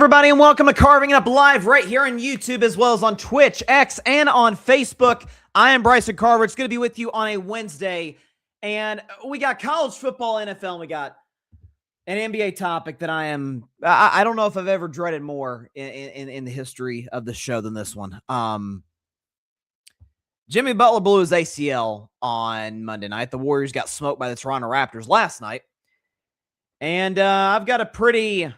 everybody, and welcome to Carving It Up Live right here on YouTube as well as on Twitch, X, and on Facebook. I am Bryson Carver. It's going to be with you on a Wednesday, and we got college football, NFL, and we got an NBA topic that I don't know if I've ever dreaded more in the history of the show than this one. Jimmy Butler blew his ACL on Monday night. The Warriors got smoked by the Toronto Raptors last night, and I've got a pretty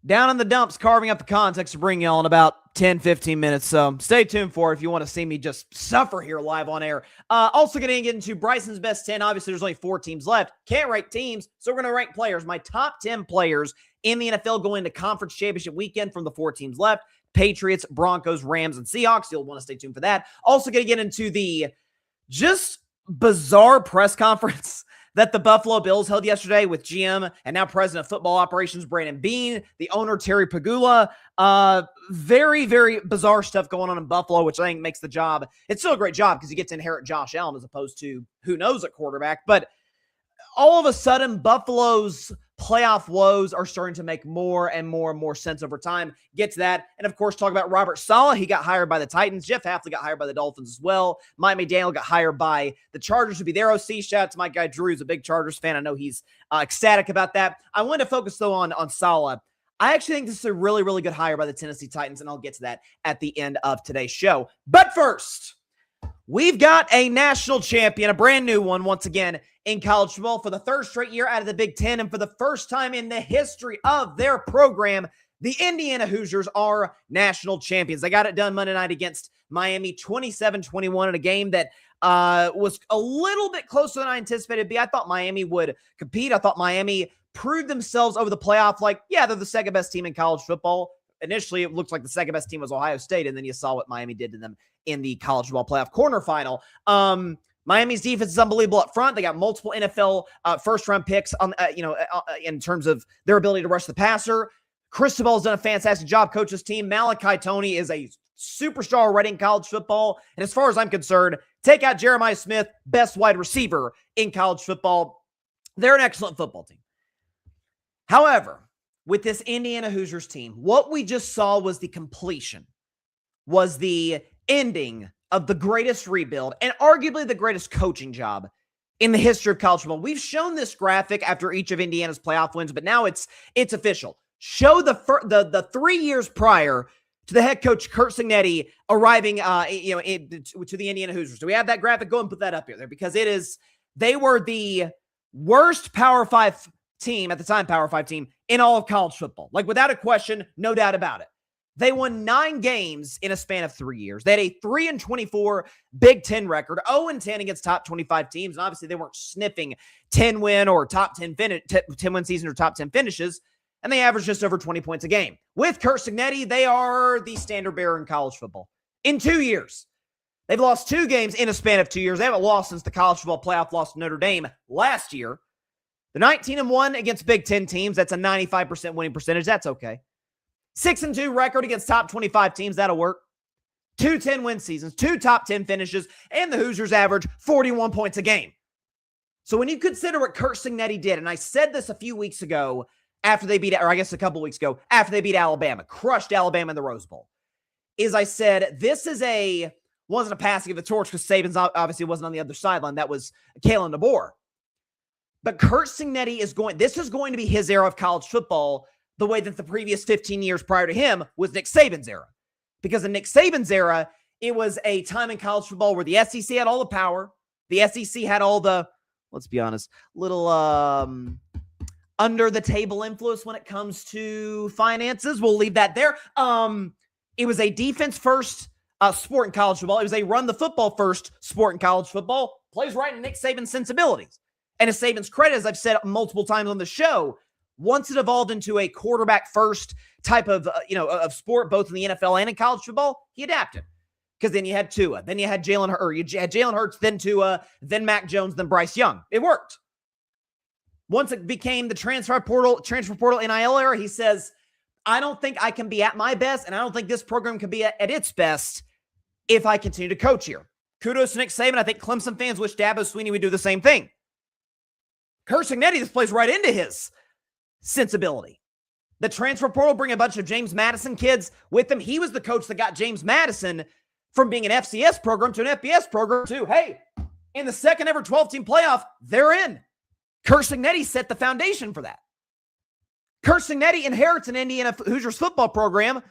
down in the dumps, carving up the context to bring y'all in about 10, 15 minutes. So stay tuned for it if you want to see me just suffer here live on air. Also going to get into Bryson's best 10. Obviously, there's only 4 teams left. Can't rank teams, so we're going to rank players. My top 10 players in the NFL going into conference championship weekend from the 4 teams left. Patriots, Broncos, Rams, and Seahawks. You'll want to stay tuned for that. Also going to get into the just bizarre press conference that the Buffalo Bills held yesterday with GM and now President of Football Operations Brandon Beane, the owner Terry Pegula. Very, very bizarre stuff going on in Buffalo, which I think makes the job, it's still a great job because you get to inherit Josh Allen as opposed to who knows at quarterback. But all of a sudden, Buffalo's playoff woes are starting to make more and more and more sense over time. Get to that. And of course, talk about Robert Saleh. He got hired by the Titans. Jeff Hafley got hired by the Dolphins as well. Mike McDaniel got hired by the Chargers to be their OC. Shout out to my guy Drew, who's a big Chargers fan. I know he's ecstatic about that. I wanted to focus though on Saleh. I actually think this is a really, really good hire by the Tennessee Titans, and I'll get to that at the end of today's show. But first, we've got a national champion, a brand new one once again in college football for the third straight year out of the Big Ten, and for the first time in the history of their program, the Indiana Hoosiers are national champions. They got it done Monday night against Miami, 27-21 in a game that was a little bit closer than I anticipated it to be. I thought Miami would compete. I thought Miami proved themselves over the playoff like, yeah, they're the second best team in college football. Initially, it looked like the second best team was Ohio State, and then you saw what Miami did to them in the college football playoff quarterfinal. Miami's defense is unbelievable up front. They got multiple NFL first-round picks in terms of their ability to rush the passer. Cristobal's done a fantastic job coaching this team. Malachi Toney is a superstar already in college football. And as far as I'm concerned, take out Jeremiah Smith, best wide receiver in college football. They're an excellent football team. However, with this Indiana Hoosiers team, what we just saw was the completion, was the ending of the greatest rebuild and arguably the greatest coaching job in the history of college football. We've shown this graphic after each of Indiana's playoff wins, but now it's official. Show the 3 years prior to the head coach Curt Cignetti arriving to the Indiana Hoosiers. Do we have that graphic? Go and put that up here there, because they were the worst Power 5 team at the time, Power 5 team in all of college football. Like, without a question, no doubt about it. They won 9 games in a span of 3 years. They had a 3-24 Big Ten record, 0-10 against top 25 teams. And obviously they weren't sniffing 10-win or top 10 10-win season or top 10 finishes. And they averaged just over 20 points a game. With Curt Cignetti, they are the standard bearer in college football. In 2 years, they've lost 2 games in a span of 2 years. They haven't lost since the college football playoff loss to Notre Dame last year. They're 19-1 against Big Ten teams. That's a 95% winning percentage. That's okay. 6-2 record against top 25 teams. That'll work. 2 10-win seasons, 2 top 10 finishes, and the Hoosiers average 41 points a game. So when you consider what Curt Cignetti did, and I said this a few weeks ago after they beat, or I guess a couple weeks ago, after they beat Alabama, crushed Alabama in the Rose Bowl, is I said, this wasn't a passing of the torch because Saban's obviously wasn't on the other sideline. That was Kalen DeBoer. But Curt Cignetti this is going to be his era of college football, the way that the previous 15 years prior to him was Nick Saban's era. Because in Nick Saban's era, it was a time in college football where the SEC had all the power. The SEC had all the, let's be honest, little under-the-table influence when it comes to finances. We'll leave that there. It was a defense-first sport in college football. It was a run-the-football-first sport in college football. Plays right in Nick Saban's sensibilities. And to Saban's credit, as I've said multiple times on the show, once it evolved into a quarterback-first type of sport, both in the NFL and in college football, he adapted. Because then you had Tua, then you had Jalen Hurts, then Tua, then Mac Jones, then Bryce Young. It worked. Once it became the transfer portal NIL era, he says, I don't think I can be at my best, and I don't think this program can be at its best if I continue to coach here. Kudos to Nick Saban. I think Clemson fans wish Dabo Swinney would do the same thing. Curt Cignetti, this plays right into his sensibility. The transfer portal bring a bunch of James Madison kids with him. He was the coach that got James Madison from being an FCS program to an FBS program to, hey, in the second ever 12-team playoff, they're in. Curt Cignetti set the foundation for that. Curt Cignetti inherits an Indiana Hoosiers football program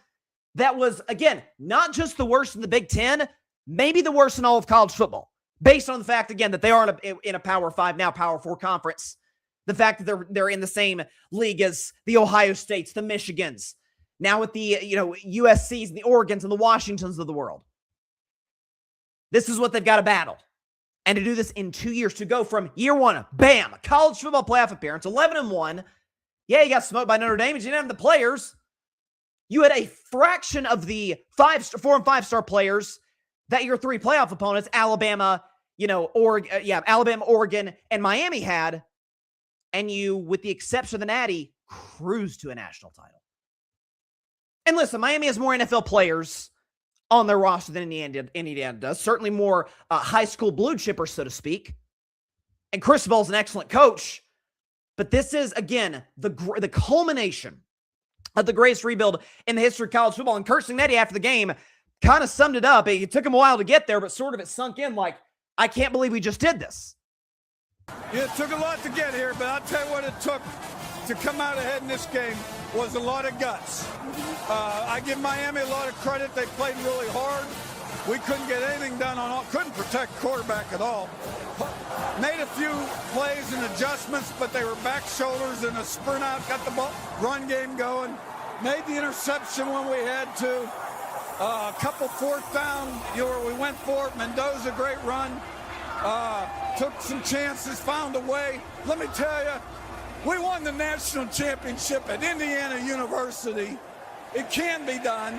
that was, again, not just the worst in the Big Ten, maybe the worst in all of college football, based on the fact, again, that they are in a Power 5, now Power 4 conference. The fact that they're in the same league as the Ohio States, the Michigans, now with the USCs and the Oregons and the Washingtons of the world. This is what they've got to battle. And to do this in 2 years, to go from year one, bam, college football playoff appearance, 11-1. Yeah, you got smoked by Notre Dame, but you didn't have the players. You had a fraction of the 4 and 5-star players that your 3 playoff opponents, Alabama, Alabama, Oregon, and Miami had. And you, with the exception of the Natty, cruised to a national title. And listen, Miami has more NFL players on their roster than Indiana does. Certainly more high school blue chippers, so to speak. And Cristobal's an excellent coach. But this is, again, the culmination of the greatest rebuild in the history of college football. And Curt Cignetti, after the game, kind of summed it up. It took him a while to get there, but sort of it sunk in like, I can't believe we just did this. Yeah, it took a lot to get here, but I'll tell you what it took to come out ahead in this game was a lot of guts. I give Miami a lot of credit. They played really hard. We couldn't get anything done couldn't protect quarterback at all. Made a few plays and adjustments, but they were back shoulders and a sprint out, got the run game going. Made the interception when we had to. A couple 4th down, we went for it. Mendoza, great run. Took some chances, found a way. Let me tell you, we won the national championship at Indiana University. It can be done,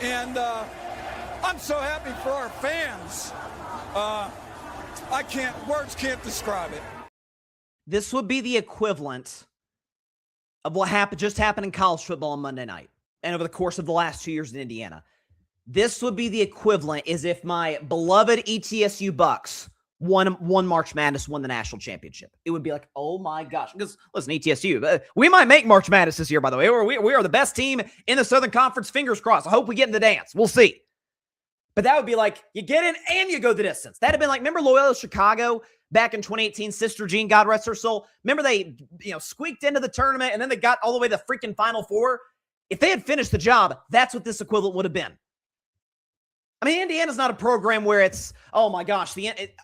and I'm so happy for our fans. Words can't describe it. This would be the equivalent of what just happened in college football on Monday night and over the course of the last 2 years in Indiana. This would be the equivalent as if my beloved ETSU Bucks won March Madness, won the national championship. It would be like, oh my gosh. Because, listen, ETSU, we might make March Madness this year, by the way. We are the best team in the Southern Conference. Fingers crossed. I hope we get in the dance. We'll see. But that would be like, you get in and you go the distance. That'd have been like, remember Loyola Chicago back in 2018? Sister Jean, God rest her soul. Remember they squeaked into the tournament and then they got all the way to the freaking Final Four? If they had finished the job, that's what this equivalent would have been. I mean, Indiana's not a program where it's, oh my gosh,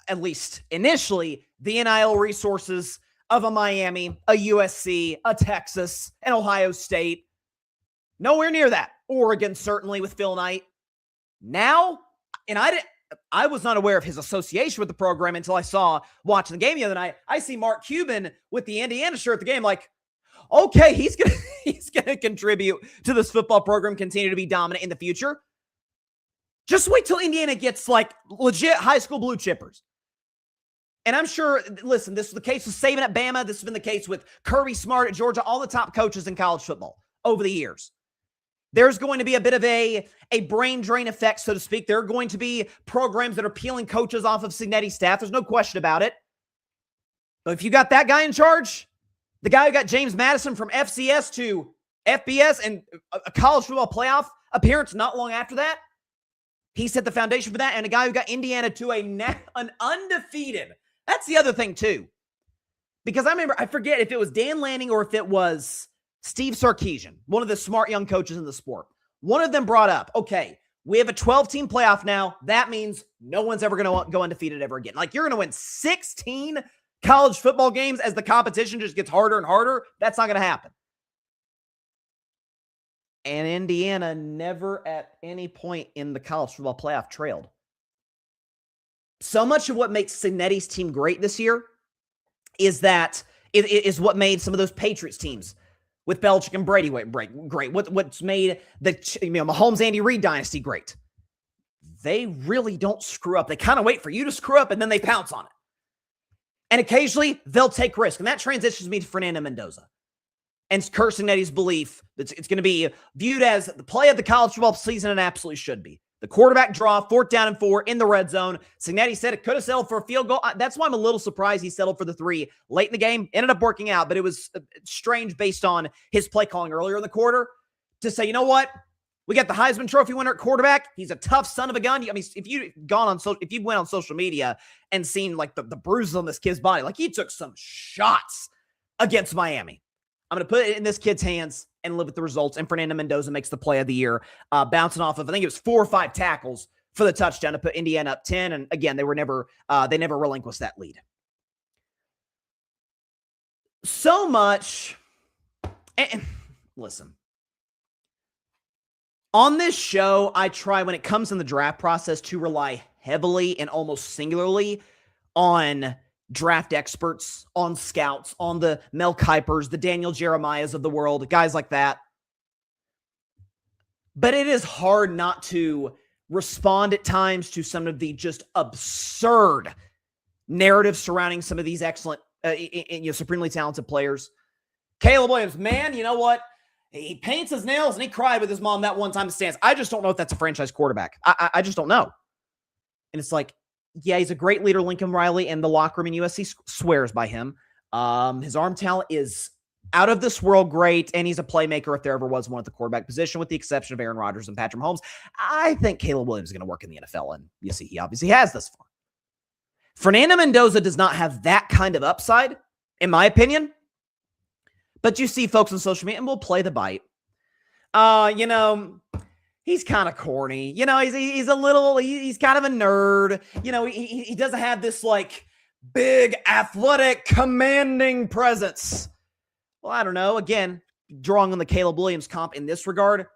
at least initially, the NIL resources of a Miami, a USC, a Texas, an Ohio State. Nowhere near that. Oregon, certainly, with Phil Knight. Now, and I was not aware of his association with the program until I saw watching the game the other night. I see Mark Cuban with the Indiana shirt at the game, like, okay, he's gonna contribute to this football program, continue to be dominant in the future. Just wait till Indiana gets like legit high school blue chippers. And I'm sure, listen, this was the case with Saban at Bama. This has been the case with Kirby Smart at Georgia, all the top coaches in college football over the years. There's going to be a bit of a brain drain effect, so to speak. There are going to be programs that are peeling coaches off of Cignetti's staff. There's no question about it. But if you got that guy in charge, the guy who got James Madison from FCS to FBS and a college football playoff appearance not long after that, he set the foundation for that. And a guy who got Indiana to an undefeated. That's the other thing, too. Because I forget if it was Dan Lanning or if it was Steve Sarkisian, one of the smart young coaches in the sport. One of them brought up, okay, we have a 12-team playoff now. That means no one's ever going to go undefeated ever again. Like, you're going to win 16 college football games as the competition just gets harder and harder. That's not going to happen. And Indiana never at any point in the college football playoff trailed. So much of what makes Cignetti's team great this year is that it is what made some of those Patriots teams with Belichick and Brady great. What's made the Mahomes Andy Reid dynasty great. They really don't screw up. They kind of wait for you to screw up and then they pounce on it. And occasionally they'll take risk. And that transitions me to Fernando Mendoza. And Curt Cignetti's belief that it's going to be viewed as the play of the college football season, and absolutely should be. The quarterback draw, 4th down and 4 in the red zone. Cignetti said it could have settled for a field goal. That's why I'm a little surprised he settled for the 3 late in the game. Ended up working out, but it was strange based on his play calling earlier in the quarter to say, you know what? We got the Heisman Trophy winner at quarterback. He's a tough son of a gun. I mean, if you went on social media and seen like the bruises on this kid's body, like he took some shots against Miami. I'm going to put it in this kid's hands and live with the results. And Fernando Mendoza makes the play of the year, bouncing off of, I think it was 4 or 5 tackles for the touchdown to put Indiana up 10. And again, they never relinquished that lead. So much. And listen, on this show, I try when it comes in the draft process to rely heavily and almost singularly on draft experts, on scouts, on the Mel Kipers, the Daniel Jeremiahs of the world, guys like that. But it is hard not to respond at times to some of the just absurd narratives surrounding some of these excellent, supremely talented players. Caleb Williams, man, you know what? He paints his nails and he cried with his mom that one time in the stands. I just don't know if that's a franchise quarterback. I just don't know. And it's like, yeah, he's a great leader, Lincoln Riley, and the locker room in USC swears by him. His arm talent is out of this world great, and he's a playmaker if there ever was one at the quarterback position, with the exception of Aaron Rodgers and Patrick Mahomes. I think Caleb Williams is going to work in the NFL, and you see he obviously has this far. Fernando Mendoza does not have that kind of upside, in my opinion. But you see folks on social media, and we'll play the bite. He's kind of corny. He's kind of a nerd. He doesn't have this like big athletic commanding presence. Well, I don't know. Again, drawing on the Caleb Williams comp in this regard,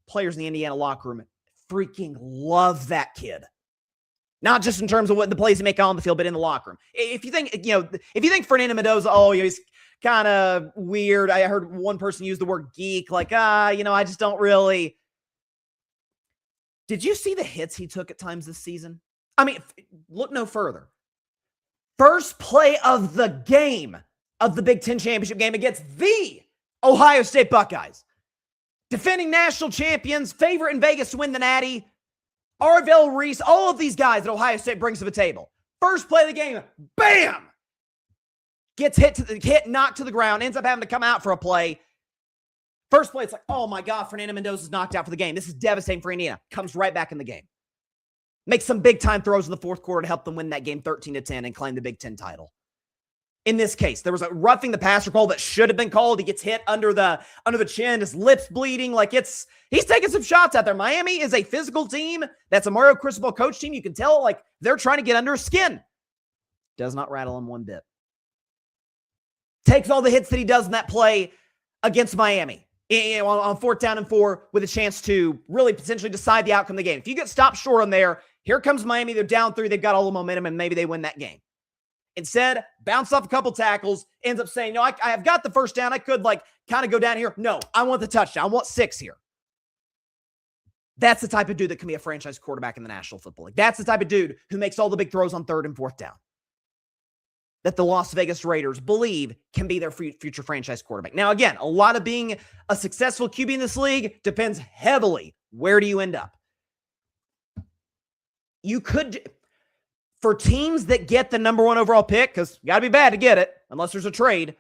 players in the Indiana locker room freaking love that kid. Not just in terms of what the plays he make on the field, but in the locker room. If you think Fernando Mendoza, he's kind of weird. I heard one person use the word geek, like, I just don't really. Did you see the hits he took at times this season? I mean, look no further. First play of the game, of the Big Ten championship game against the Ohio State Buckeyes. Defending national champions, favorite in Vegas to win the Natty. Arvell Reese, all of these guys that Ohio State brings to the table. First play of the game, bam! Gets knocked to the ground, ends up having to come out for a play. First play, it's like, oh my God, Fernando Mendoza's knocked out for the game. This is devastating for Indiana. Comes right back in the game. Makes some big-time throws in the fourth quarter to help them win that game 13-10 and claim the Big Ten title. In this case, there was a roughing the passer call that should have been called. He gets hit under the chin, his lips bleeding. He's taking some shots out there. Miami is a physical team. That's a Mario Cristobal coach team. You can tell, they're trying to get under his skin. Does not rattle him one bit. Takes all the hits that he does in that play against Miami. On 4th down and 4 with a chance to really potentially decide the outcome of the game. If you get stopped short on there, here comes Miami. They're down 3. They've got all the momentum, and maybe they win that game. Instead, bounce off a couple tackles, ends up saying, no, I have got the first down. I could kind of go down here. No, I want the touchdown. I want 6 here. That's the type of dude that can be a franchise quarterback in the National Football League. That's the type of dude who makes all the big throws on 3rd and 4th down. That the Las Vegas Raiders believe can be their future franchise quarterback. Now, again, a lot of being a successful QB in this league depends heavily. Where do you end up? You could, for teams that get the number 1 overall pick, because you got to be bad to get it, unless there's a trade,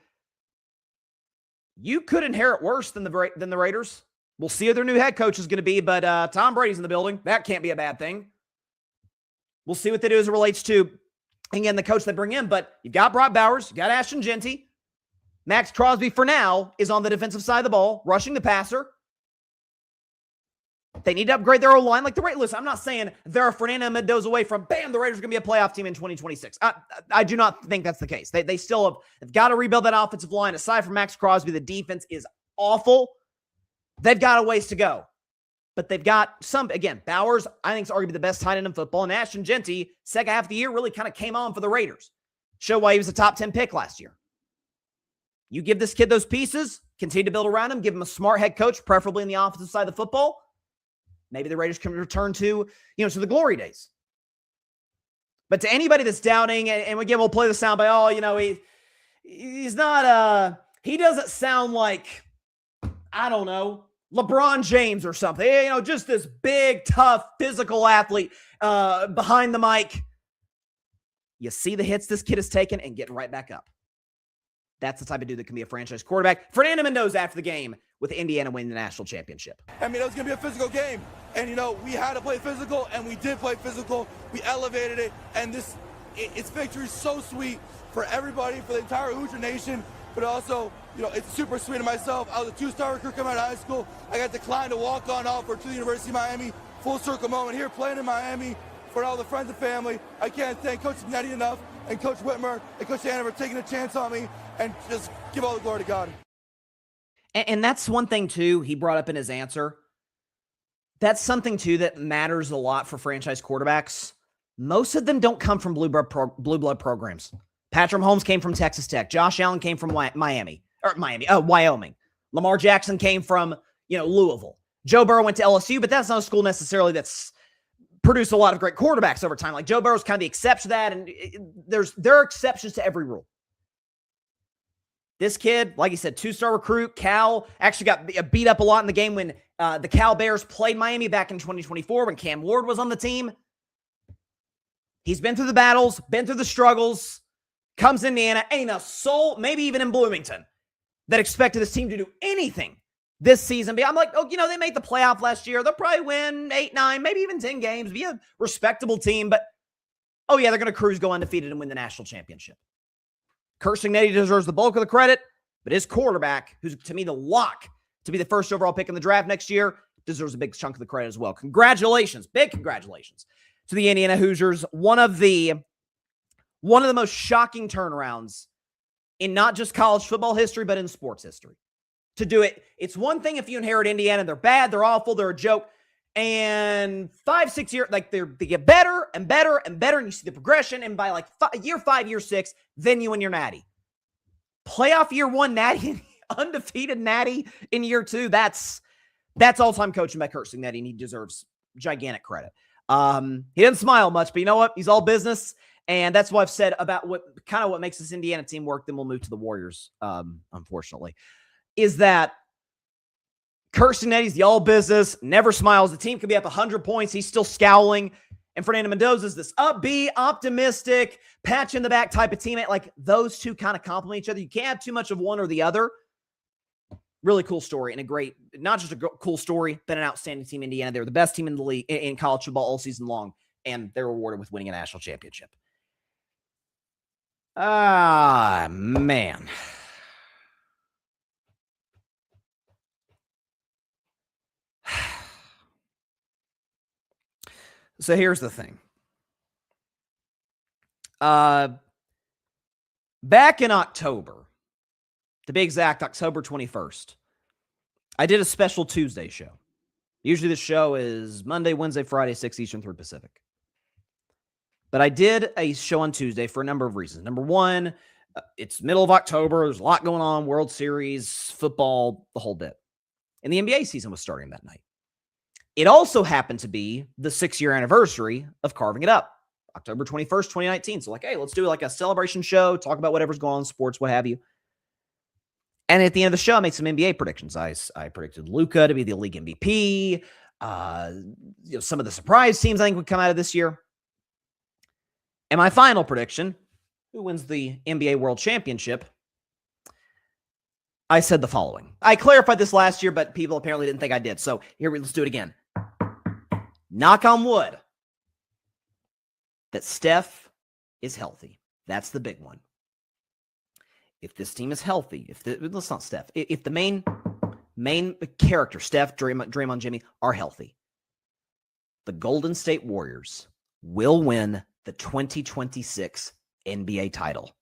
you could inherit worse than the Raiders. We'll see who their new head coach is going to be, but Tom Brady's in the building. That can't be a bad thing. We'll see what they do as it relates to, again, the coach they bring in, but you've got Brock Bowers, you got Ashton Genty. Max Crosby, for now, is on the defensive side of the ball, rushing the passer. They need to upgrade their O-line. Listen, I'm not saying they're a Fernando Mendoza away from, bam, the Raiders are going to be a playoff team in 2026. I do not think that's the case. They still have got to rebuild that offensive line. Aside from Max Crosby, the defense is awful. They've got a ways to go. But they've got Bowers, I think, is arguably the best tight end in football. And Ashton Genty, second half of the year, really kind of came on for the Raiders. Show why he was a top 10 pick last year. You give this kid those pieces, continue to build around him, give him a smart head coach, preferably in the offensive side of the football. Maybe the Raiders can return to the glory days. But to anybody that's doubting, and again, we'll play the sound by, he's not, he doesn't sound like, I don't know, LeBron James or something. You know, just this big, tough, physical athlete behind the mic. You see the hits this kid has taken and get right back up. That's the type of dude that can be a franchise quarterback. Fernando Mendoza after the game with Indiana winning the national championship. I mean, it was going to be a physical game. And, you know, we had to play physical, and we did play physical. We elevated it. And it's victory so sweet for everybody, for the entire Hoosier Nation. But also, you know, it's super sweet to myself. I was a 2-star recruit coming out of high school. I got declined to walk on offer to the University of Miami. Full circle moment here, playing in Miami for all the friends and family. I can't thank Coach Nettie enough, and Coach Whitmer and Coach Anna for taking a chance on me, and just give all the glory to God. And that's one thing, too, he brought up in his answer. That's something, too, that matters a lot for franchise quarterbacks. Most of them don't come from blue blood programs. Patrick Mahomes came from Texas Tech. Josh Allen came from Wyoming. Lamar Jackson came from, Louisville. Joe Burrow went to LSU, but that's not a school necessarily that's produced a lot of great quarterbacks over time. Like Joe Burrow's kind of the exception to that, and there are exceptions to every rule. This kid, like you said, 2-star recruit. Cal actually got beat up a lot in the game when the Cal Bears played Miami back in 2024 when Cam Ward was on the team. He's been through the battles, been through the struggles, comes to Indiana, ain't a soul, maybe even in Bloomington, that expected this team to do anything this season. I'm like, they made the playoff last year. They'll probably win 8, 9, maybe even 10 games, be a respectable team. But, they're going to cruise, go undefeated, and win the national championship. Curt Cignetti deserves the bulk of the credit, but his quarterback, who's to me the lock to be the first overall pick in the draft next year, deserves a big chunk of the credit as well. Congratulations, big congratulations to the Indiana Hoosiers. One of the most shocking turnarounds in not just college football history, but in sports history. To do it, it's one thing if you inherit Indiana, they're bad, they're awful, they're a joke, and 5-6 years, like they get better and better and better, and you see the progression, and by year 5, year 6, then you win your natty. Playoff year 1 natty, undefeated natty in year 2, that's all-time coaching by Curt Cignetti, and he deserves gigantic credit. He didn't smile much, but you know what? He's all business, and that's what I've said about what makes this Indiana team work. Then we'll move to the Warriors, unfortunately, is that Curt Cignetti's the all business, never smiles. The team could be up 100 points. He's still scowling. And Fernando Mendoza is this upbeat, optimistic, patch in the back type of teammate. Like those two kind of complement each other. You can't have too much of one or the other. Really cool story and not just a cool story, but an outstanding team. Indiana, they were the best team in the league in college football all season long, and they're rewarded with winning a national championship. Ah, man. So here's the thing. Back in October, to be exact, October 21st, I did a special Tuesday show. Usually the show is Monday, Wednesday, Friday, 6 Eastern, 3 Pacific. But I did a show on Tuesday for a number of reasons. Number one, it's middle of October. There's a lot going on, World Series, football, the whole bit. And the NBA season was starting that night. It also happened to be the 6-year anniversary of Carving It Up, October 21st, 2019. So hey, let's do a celebration show, talk about whatever's going on in sports, what have you. And at the end of the show, I made some NBA predictions. I predicted Luka to be the league MVP. Some of the surprise teams I think would come out of this year. And my final prediction, who wins the NBA World Championship, I said the following. I clarified this last year, but people apparently didn't think I did. So let's do it again. Knock on wood that Steph is healthy. That's the big one. If this team is healthy, let's not Steph. If the main character, Steph, Draymond, Jimmy, are healthy, the Golden State Warriors will win the 2026 NBA title.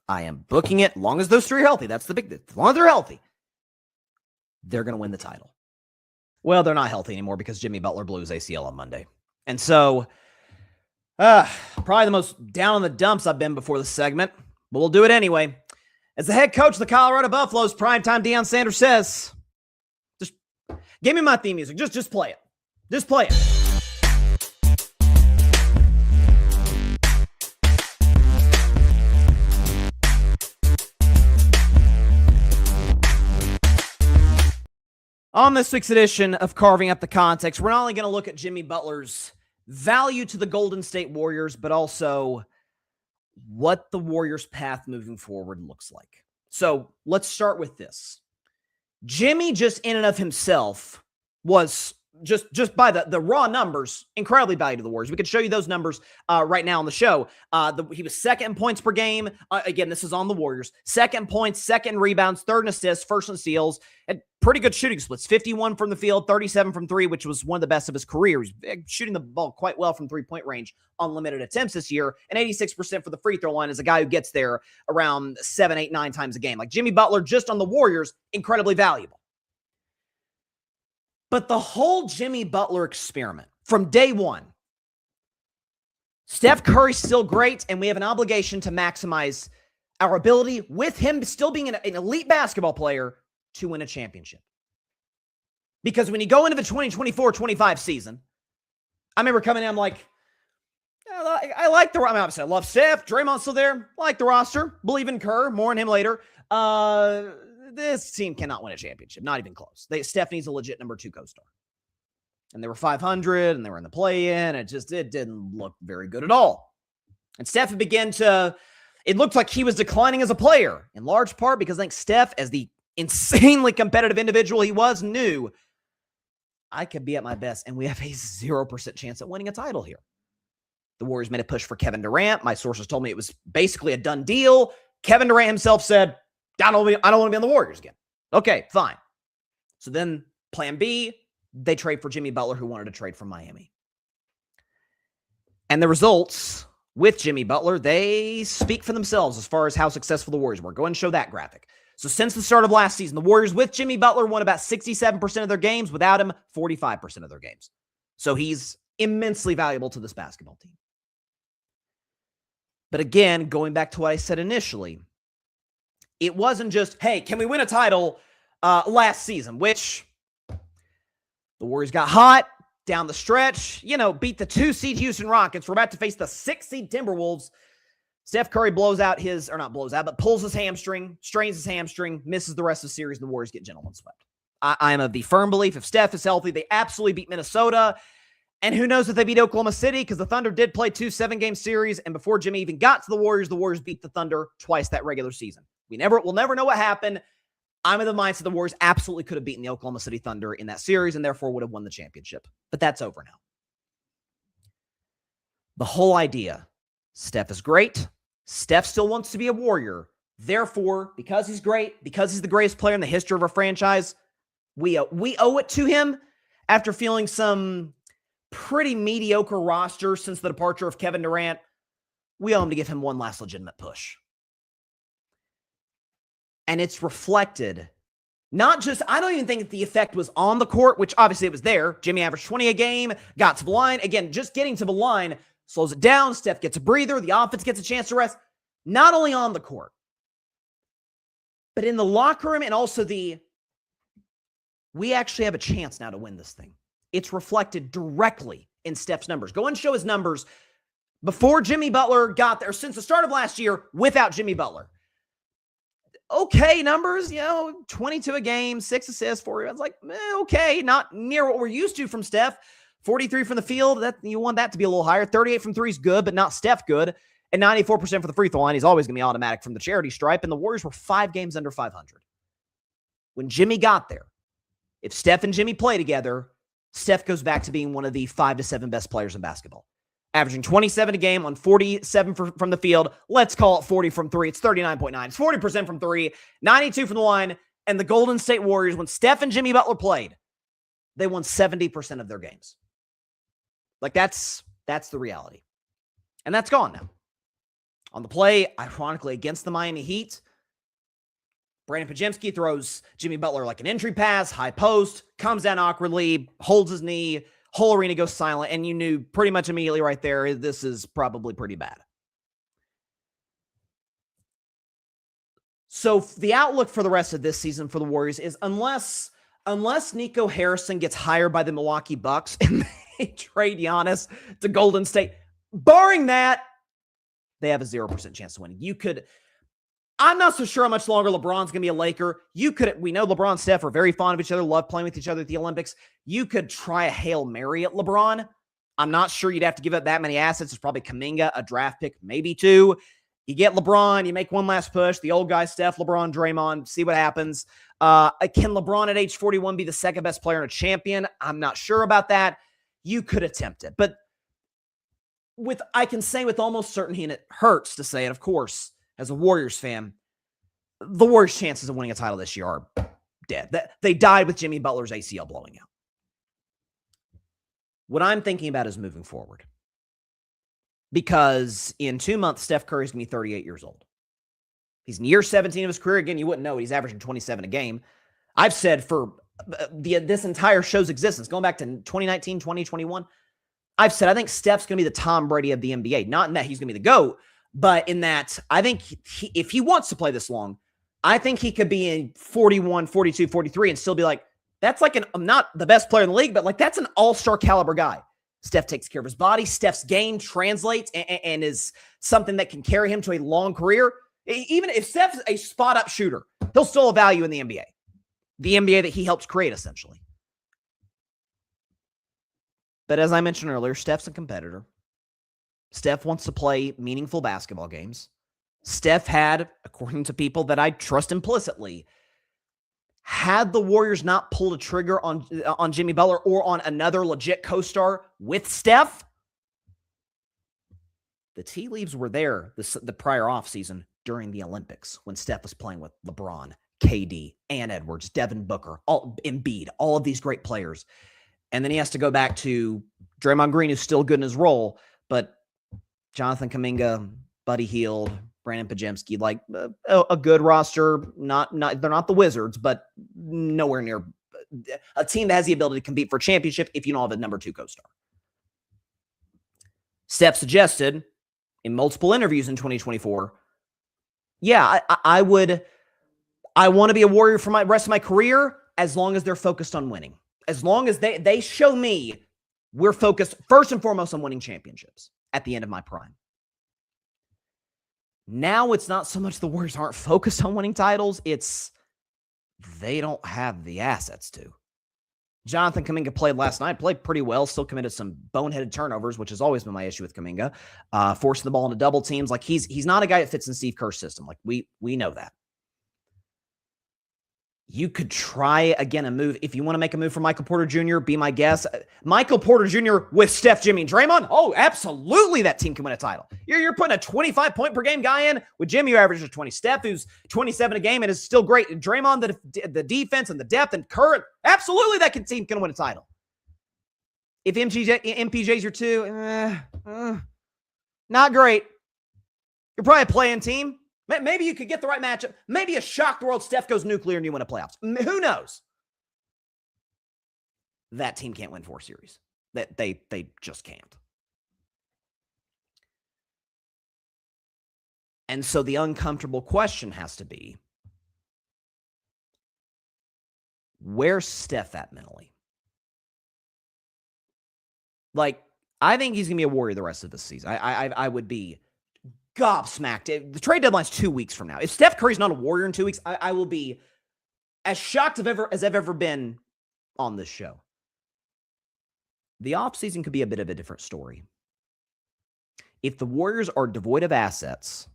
I am booking it. As long as those three are healthy, that's the big thing. As long as they're healthy, they're going to win the title. Well, they're not healthy anymore because Jimmy Butler blew his ACL on Monday. And so, probably the most down in the dumps I've been before this segment, but we'll do it anyway. As the head coach of the Colorado Buffaloes, primetime Deion Sanders says, just give me my theme music. Just play it. Just play it. On On this week's edition of Carving Up the Context, we're not only going to look at Jimmy Butler's value to the Golden State Warriors, but also what the Warriors' path moving forward looks like. So let's start with this. Jimmy, just in and of himself, was just by the raw numbers, incredibly valuable to the Warriors. We could show you those numbers right now on the show. He was second in points per game. Again, this is on the Warriors. Second in points, second in rebounds, third in assists, first in steals. Had pretty good shooting splits. 51 from the field, 37 from three, which was one of the best of his career. He's shooting the ball quite well from three-point range on limited attempts this year. And 86% for the free throw line is a guy who gets there around 7, 8, 9 times a game. Like Jimmy Butler, just on the Warriors, incredibly valuable. But the whole Jimmy Butler experiment from day one, Steph Curry's still great, and we have an obligation to maximize our ability with him still being an elite basketball player to win a championship. Because when you go into the 2024-25 season, I remember coming in, I'm like, I like the roster. Obviously, I love Steph. Draymond's still there. I like the roster. Believe in Kerr. More on him later. This team cannot win a championship. Not even close. Steph needs a legit number 2 co-star. And they were 500, and they were in the play-in. It didn't look very good at all. And Steph it looked like he was declining as a player, in large part because I think Steph, as the insanely competitive individual he was, knew I could be at my best, and we have a 0% chance at winning a title here. The Warriors made a push for Kevin Durant. My sources told me it was basically a done deal. Kevin Durant himself said, I don't want to be on the Warriors again. Okay, fine. So then plan B, they trade for Jimmy Butler, who wanted to trade from Miami. And the results with Jimmy Butler, they speak for themselves as far as how successful the Warriors were. Go ahead and show that graphic. So since the start of last season, the Warriors with Jimmy Butler won about 67% of their games. Without him, 45% of their games. So he's immensely valuable to this basketball team. But again, going back to what I said initially, it wasn't just, hey, can we win a title last season, which the Warriors got hot down the stretch, beat the 2-seed Houston Rockets. We're about to face the 6-seed Timberwolves. Steph Curry pulls his hamstring, strains his hamstring, misses the rest of the series, and the Warriors get gentlemen swept. I am of the firm belief if Steph is healthy, they absolutely beat Minnesota. And who knows if they beat Oklahoma City, because the Thunder did play 2 7-game series, and before Jimmy even got to the Warriors beat the Thunder twice that regular season. We'll never know what happened. I'm of the mindset the Warriors absolutely could have beaten the Oklahoma City Thunder in that series and therefore would have won the championship. But that's over now. The whole idea, Steph is great. Steph still wants to be a Warrior. Therefore, because he's great, because he's the greatest player in the history of our franchise, we owe it to him after feeling some pretty mediocre roster since the departure of Kevin Durant. We owe him to give him one last legitimate push. And it's reflected, not just, I don't even think the effect was on the court, which obviously it was there. Jimmy averaged 20 a game, got to the line. Again, just getting to the line slows it down. Steph gets a breather. The offense gets a chance to rest. Not only on the court, but in the locker room and also we actually have a chance now to win this thing. It's reflected directly in Steph's numbers. Go and show his numbers before Jimmy Butler got there, since the start of last year without Jimmy Butler. Okay numbers, 22 a game, 6 assists, 4 rebounds. Like, okay, not near what we're used to from Steph. 43 from the field, you want that to be a little higher. 38 from 3 is good, but not Steph good. And 94% for the free throw line. He's always going to be automatic from the charity stripe. And the Warriors were 5 games under 500. When Jimmy got there, if Steph and Jimmy play together, Steph goes back to being one of the 5 to 7 best players in basketball. Averaging 27 a game on 47 from the field. Let's call it 40 from 3. It's 39.9. It's 40% from 3, 92 from the line. And the Golden State Warriors, when Steph and Jimmy Butler played, they won 70% of their games. Like, that's the reality. And that's gone now. On the play, ironically, against the Miami Heat, Brandon Podziemski throws Jimmy Butler like an entry pass, high post, comes down awkwardly, holds his knee, whole arena goes silent, and you knew pretty much immediately right there, this is probably pretty bad. So the outlook for the rest of this season for the Warriors is unless Nico Harrison gets hired by the Milwaukee Bucks and they trade Giannis to Golden State, barring that, they have a 0% chance of winning. I'm not so sure how much longer LeBron's going to be a Laker. We know LeBron and Steph are very fond of each other, love playing with each other at the Olympics. You could try a Hail Mary at LeBron. I'm not sure you'd have to give up that many assets. It's probably Kuminga, a draft pick, maybe 2. You get LeBron, you make one last push. The old guy, Steph, LeBron, Draymond, see what happens. Can LeBron at age 41 be the second best player and a champion? I'm not sure about that. You could attempt it. But I can say with almost certainty, and it hurts to say it, of course, as a Warriors fan, the Warriors' chances of winning a title this year are dead. They died with Jimmy Butler's ACL blowing out. What I'm thinking about is moving forward. Because in 2 months, Steph Curry is going to be 38 years old. He's in year 17 of his career. Again, you wouldn't know it. He's averaging 27 a game. I've said for this entire show's existence, going back to 2019, 2021, I've said I think Steph's going to be the Tom Brady of the NBA. Not in that he's going to be the GOAT, but in that I think if he wants to play this long, I think he could be in 41, 42, 43 and still be like, that's like I'm not the best player in the league, but like that's an all-star caliber guy. Steph takes care of his body. Steph's game translates and is something that can carry him to a long career. Even if Steph's a spot-up shooter, he'll still have value in the NBA. The NBA that he helps create, essentially. But as I mentioned earlier, Steph's a competitor. Steph wants to play meaningful basketball games. Steph had, according to people that I trust implicitly, had the Warriors not pulled a trigger on Jimmy Butler or on another legit co-star with Steph, the tea leaves were there the prior offseason during the Olympics when Steph was playing with LeBron, KD, Ann Edwards, Devin Booker, Embiid, all of these great players. And then he has to go back to Draymond Green, who's still good in his role, but Jonathan Kuminga, Buddy Hield, Brandon Pajemski, like a good roster. Not they're not the Wizards, but nowhere near a team that has the ability to compete for a championship if you don't have a number 2 co-star. Steph suggested in multiple interviews in 2024, I want to be a Warrior for my rest of my career as long as they're focused on winning. As long as they show me we're focused first and foremost on winning championships at the end of my prime. Now it's not so much the Warriors aren't focused on winning titles, it's they don't have the assets to. Jonathan Kuminga played last night, played pretty well, still committed some boneheaded turnovers, which has always been my issue with Kuminga. Forcing the ball into double teams. Like he's not a guy that fits in Steve Kerr's system. Like we know that. You could try again a move. If you want to make a move for Michael Porter Jr., be my guest. Michael Porter Jr. with Steph, Jimmy, and Draymond. Oh, absolutely that team can win a title. You're putting a 25 point per game guy in with Jimmy, who averages 20. Steph, who's 27 a game and is still great. And Draymond, the defense and the depth and Curry. Absolutely that team can win a title. If MPJ's your 2, not great. You're probably a playing team. Maybe you could get the right matchup. Maybe a shock the world. Steph goes nuclear and you win a playoffs. Who knows? That team can't win 4 series. That they just can't. And so the uncomfortable question has to be, where's Steph at mentally? Like, I think he's going to be a Warrior the rest of this season. I would be gobsmacked. The trade deadline's 2 weeks from now. If Steph Curry's not a Warrior in 2 weeks, I will be as shocked as I've ever been on this show. The offseason could be a bit of a different story. If the Warriors are devoid of assets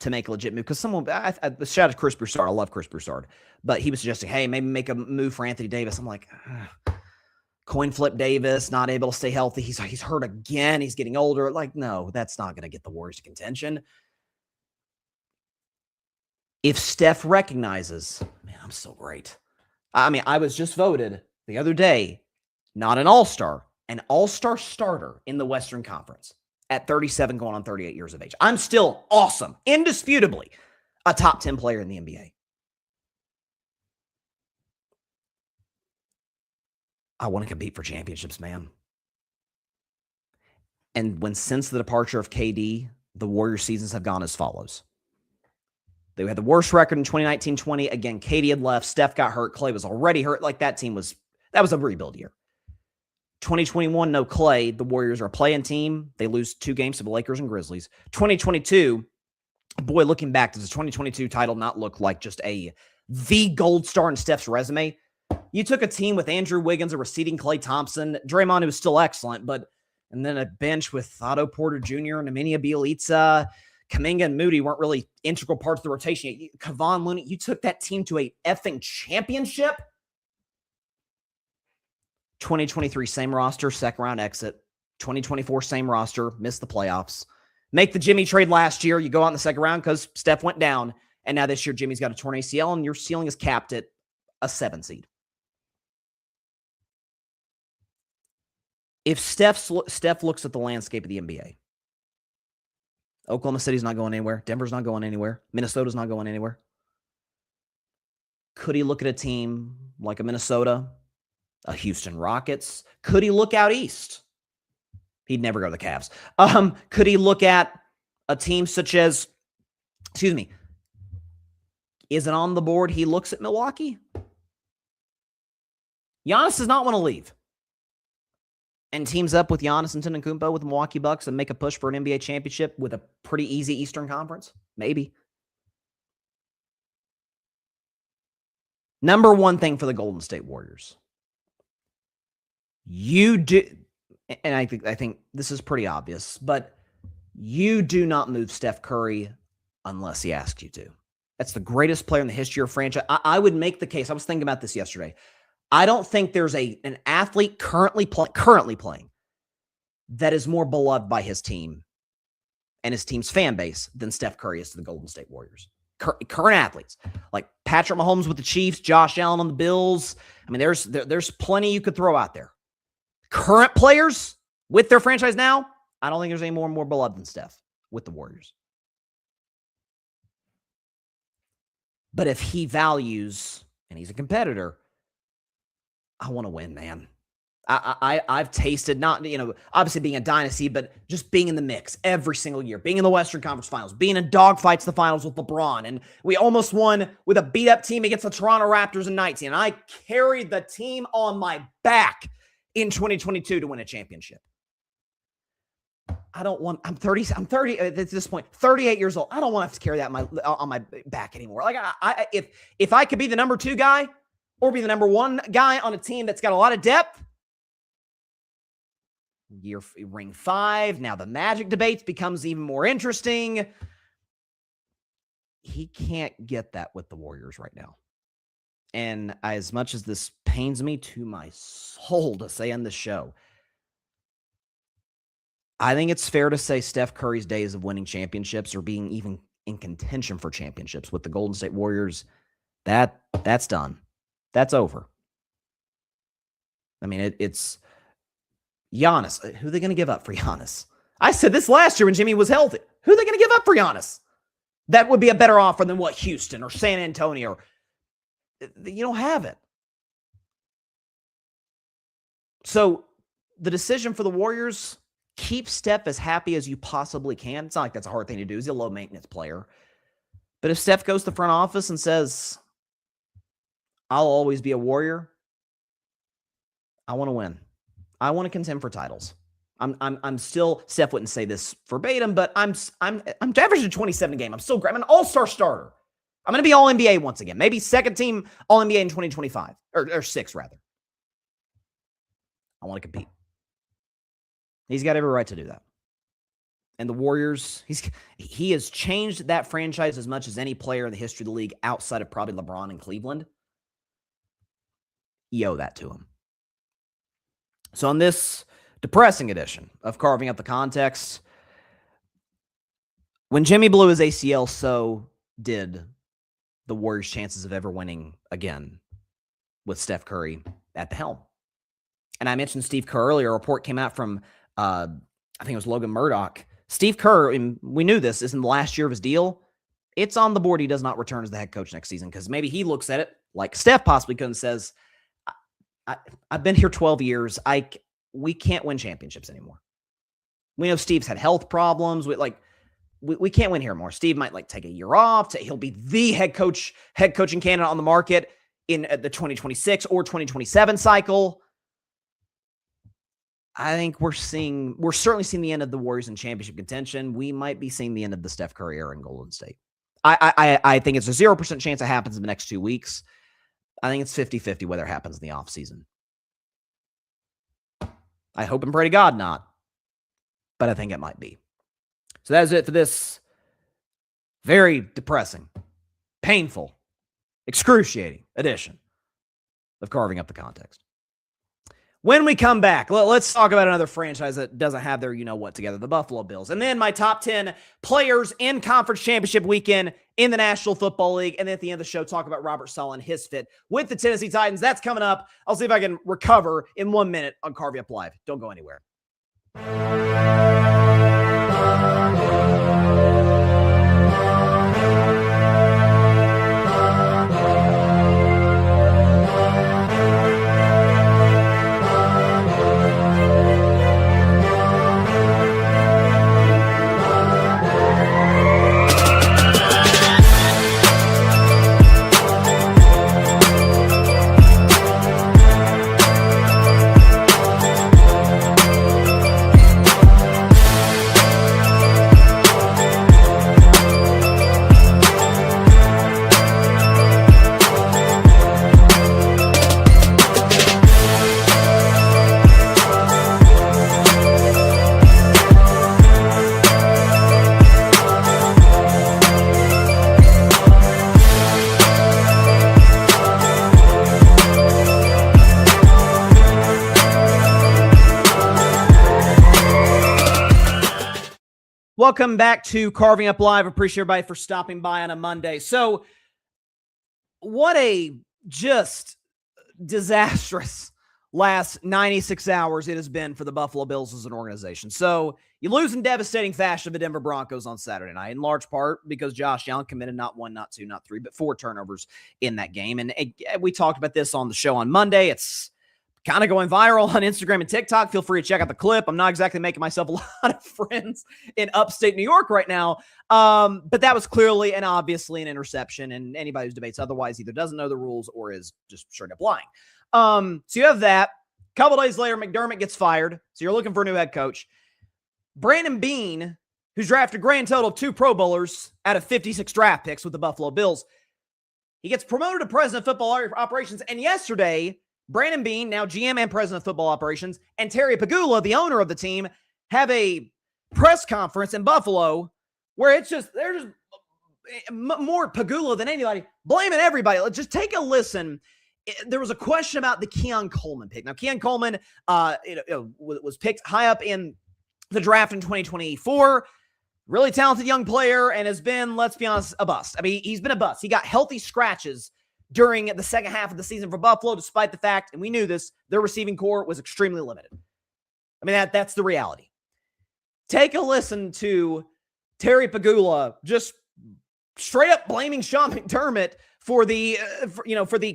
to make a legit move, because shout out to Chris Broussard. I love Chris Broussard, but he was suggesting, hey, maybe make a move for Anthony Davis. I'm like, coin flip Davis, not able to stay healthy. He's hurt again. He's getting older. Like, no, that's not going to get the Warriors to contention. If Steph recognizes, man, I'm so great. I mean, I was just voted the other day, not an all-star, an all-star starter in the Western Conference at 37 going on 38 years of age. I'm still awesome, indisputably a top 10 player in the NBA. I want to compete for championships, man. And since the departure of KD, the Warriors seasons have gone as follows. They had the worst record in 2019-20. Again, KD had left. Steph got hurt. Clay was already hurt. Like that was a rebuild year. 2021, no Clay. The Warriors are a play-in team. They lose 2 games to the Lakers and Grizzlies. 2022, boy, looking back, does the 2022 title not look like just the gold star in Steph's resume? You took a team with Andrew Wiggins, a receding Klay Thompson, Draymond, who was still excellent, and then a bench with Otto Porter Jr. and Nemanja Bjelica. Kuminga and Moody weren't really integral parts of the rotation. Kevon Looney, you took that team to a effing championship. 2023, same roster, second round exit. 2024, same roster, missed the playoffs. Make the Jimmy trade last year. You go out in the second round because Steph went down. And now this year, Jimmy's got a torn ACL, and your ceiling is capped at a 7 seed. If Steph looks at the landscape of the NBA, Oklahoma City's not going anywhere. Denver's not going anywhere. Minnesota's not going anywhere. Could he look at a team like a Minnesota, a Houston Rockets? Could he look out east? He'd never go to the Cavs. Could he look at a team such as, is it on the board? He looks at Milwaukee. Giannis does not want to leave. And teams up with Giannis and Antetokounmpo with the Milwaukee Bucks and make a push for an NBA championship with a pretty easy Eastern Conference? Maybe. Number one thing for the Golden State Warriors. You do, and I think this is pretty obvious, but you do not move Steph Curry unless he asks you to. That's the greatest player in the history of franchise. I would make the case. I was thinking about this yesterday. I don't think there's an athlete currently playing that is more beloved by his team and his team's fan base than Steph Curry is to the Golden State Warriors. Current athletes like Patrick Mahomes with the Chiefs, Josh Allen on the Bills. I mean, there's plenty you could throw out there. Current players with their franchise now, I don't think there's any more beloved than Steph with the Warriors. But if he values, and he's a competitor, I want to win, man. I've tasted not, obviously being a dynasty, but just being in the mix every single year, being in the Western Conference Finals, being in dogfights the finals with LeBron. And we almost won with a beat-up team against the Toronto Raptors in 19. And I carried the team on my back in 2022 to win a championship. I'm 30 at this point, 38 years old. I don't want to have to carry that on my back anymore. Like if I could be the number 2 guy or be the number 1 guy on a team that's got a lot of depth, ring 5, now the Magic debates becomes even more interesting. He can't get that with the Warriors right now. And as much as this pains me to my soul to say on this show, I think it's fair to say Steph Curry's days of winning championships or being even in contention for championships with the Golden State Warriors, that's done. That's over. I mean, it's Giannis. Who are they going to give up for Giannis? I said this last year when Jimmy was healthy. Who are they going to give up for Giannis? That would be a better offer than what Houston or San Antonio. You don't have it. So the decision for the Warriors, keep Steph as happy as you possibly can. It's not like that's a hard thing to do. He's a low-maintenance player. But if Steph goes to the front office and says, I'll always be a Warrior, I want to win. I want to contend for titles. I'm still, Steph wouldn't say this verbatim, but I'm averaging 27 a game. I'm an all-star starter. I'm going to be all-NBA once again. Maybe second team all-NBA in 2025. Or 6, rather. I want to compete. He's got every right to do that. And the Warriors, he has changed that franchise as much as any player in the history of the league outside of probably LeBron and Cleveland. You owe that to him. So on this depressing edition of Carving Up the Context, when Jimmy blew his ACL, so did the Warriors' chances of ever winning again with Steph Curry at the helm. And I mentioned Steve Kerr earlier. A report came out from, I think it was Logan Murdoch. Steve Kerr, and we knew this, is in the last year of his deal. It's on the board he does not return as the head coach next season because maybe he looks at it like Steph possibly could and says, I've been here 12 years. We can't win championships anymore. We know Steve's had health problems. We can't win here more. Steve might take a year off. He'll be the head coaching candidate on the market in the 2026 or 2027 cycle. I think we're certainly seeing the end of the Warriors in championship contention. We might be seeing the end of the Steph Curry era in Golden State. I think it's a 0% chance it happens in the next 2 weeks. I think it's 50-50 whether it happens in the offseason. I hope and pray to God not, but I think it might be. So that's it for this very depressing, painful, excruciating edition of Carving Up the Context. When we come back, let's talk about another franchise that doesn't have their you-know-what together, the Buffalo Bills. And then my top 10 players in conference championship weekend in the National Football League. And then at the end of the show, talk about Robert Saleh and his fit with the Tennessee Titans. That's coming up. I'll see if I can recover in 1 minute on Carving Up Live. Don't go anywhere. Welcome back to Carving Up Live. Appreciate everybody for stopping by on a Monday. So, what a just disastrous last 96 hours it has been for the Buffalo Bills as an organization. So, you lose in devastating fashion to the Denver Broncos on Saturday night, in large part because Josh Young committed not 1, not 2, not 3, but 4 turnovers in that game. And we talked about this on the show on Monday. It's kind of going viral on Instagram and TikTok. Feel free to check out the clip. I'm not exactly making myself a lot of friends in upstate New York right now. But that was clearly and obviously an interception. And anybody who debates otherwise either doesn't know the rules or is just straight up lying. So you have that. A couple days later, McDermott gets fired. So you're looking for a new head coach. Brandon Beane, who's drafted a grand total of 2 Pro Bowlers out of 56 draft picks with the Buffalo Bills, he gets promoted to president of football operations. And yesterday, Brandon Beane, now GM and president of football operations, and Terry Pegula, the owner of the team, have a press conference in Buffalo where they're just more Pegula than anybody, blaming everybody. Let's just take a listen. There was a question about the Keon Coleman pick. Now, Keon Coleman was picked high up in the draft in 2024. Really talented young player and has been, let's be honest, a bust. I mean, he's been a bust. He got healthy scratches during the second half of the season for Buffalo, despite the fact, and we knew this, their receiving core was extremely limited. I mean, that's the reality. Take a listen to Terry Pegula just straight up blaming Sean McDermott for the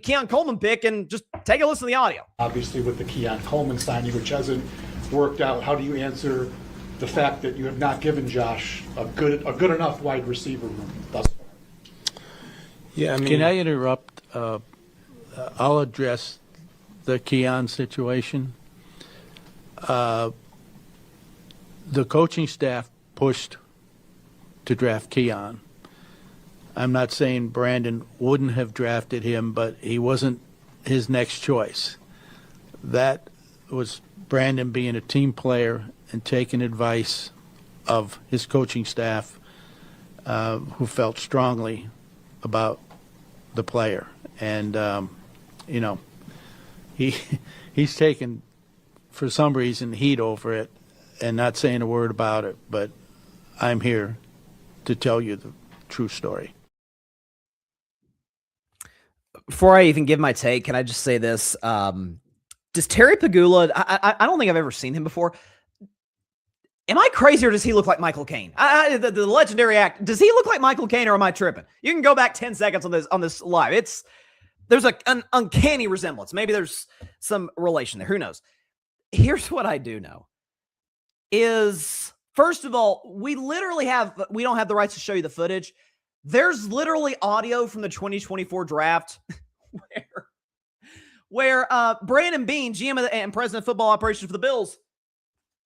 Keon Coleman pick, and just take a listen to the audio. Obviously, with the Keon Coleman signing, which hasn't worked out, how do you answer the fact that you have not given Josh a good enough wide receiver room thus far? Yeah, I mean, can I interrupt? I'll address the Keon situation. The coaching staff pushed to draft Keon. I'm not saying Brandon wouldn't have drafted him, but he wasn't his next choice. That was Brandon being a team player and taking advice of his coaching staff, who felt strongly about the player. And, he's taken, for some reason, heat over it and not saying a word about it. But I'm here to tell you the true story. Before I even give my take, can I just say this? Does Terry Pegula, I don't think I've ever seen him before. Am I crazy or does he look like Michael Caine? The legendary actor. Does he look like Michael Caine or am I tripping? You can go back 10 seconds on this live. There's an uncanny resemblance. Maybe there's some relation there. Who knows? Here's what I do know is, first of all, we don't have the rights to show you the footage. There's literally audio from the 2024 draft where Brandon Beane, GM and president of football operations for the Bills,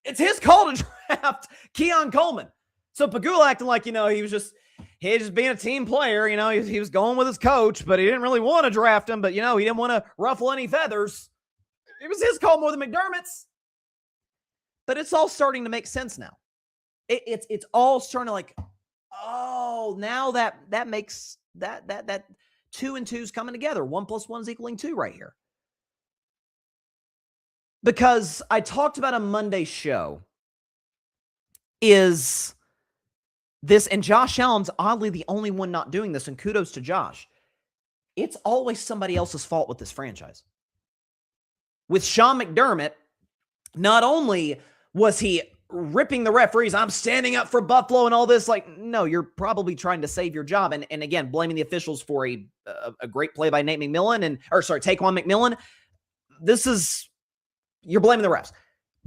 It's his call to draft Keon Coleman. So Pegula acting like, he was just being a team player. He was going with his coach, but he didn't really want to draft him. But, he didn't want to ruffle any feathers. It was his call more than McDermott's. But it's all starting to make sense now. It's all starting to now that makes that 2 and 2's coming together. 1 + 1 = 2 right here. Because I talked about on Monday's show is this, and Josh Allen's oddly the only one not doing this, and kudos to Josh. It's always somebody else's fault with this franchise. With Sean McDermott, not only was he ripping the referees, I'm standing up for Buffalo and all this, no, you're probably trying to save your job. And again, blaming the officials for a great play by Taquan McMillan. You're blaming the refs.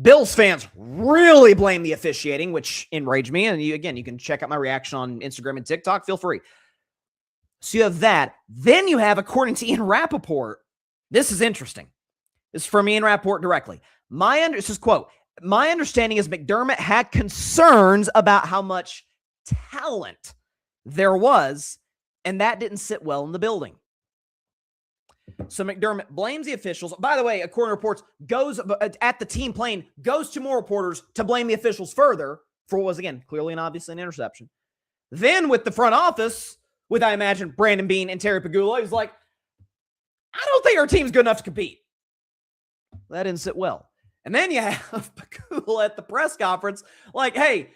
Bills fans really blame the officiating, which enraged me. And you can check out my reaction on Instagram and TikTok. Feel free. So you have that. Then you have, according to Ian Rappaport, this is interesting. This is from Ian Rappaport directly. This is quote, "My understanding is McDermott had concerns about how much talent there was, and that didn't sit well in the building." So McDermott blames the officials. By the way, according to reports, goes at the team plane, goes to more reporters to blame the officials further for what was, again, clearly and obviously an interception. Then with the front office, with, I imagine, Brandon Beane and Terry Pegula, he's like, I don't think our team's good enough to compete. That didn't sit well. And then you have Pegula at the press conference, like, hey,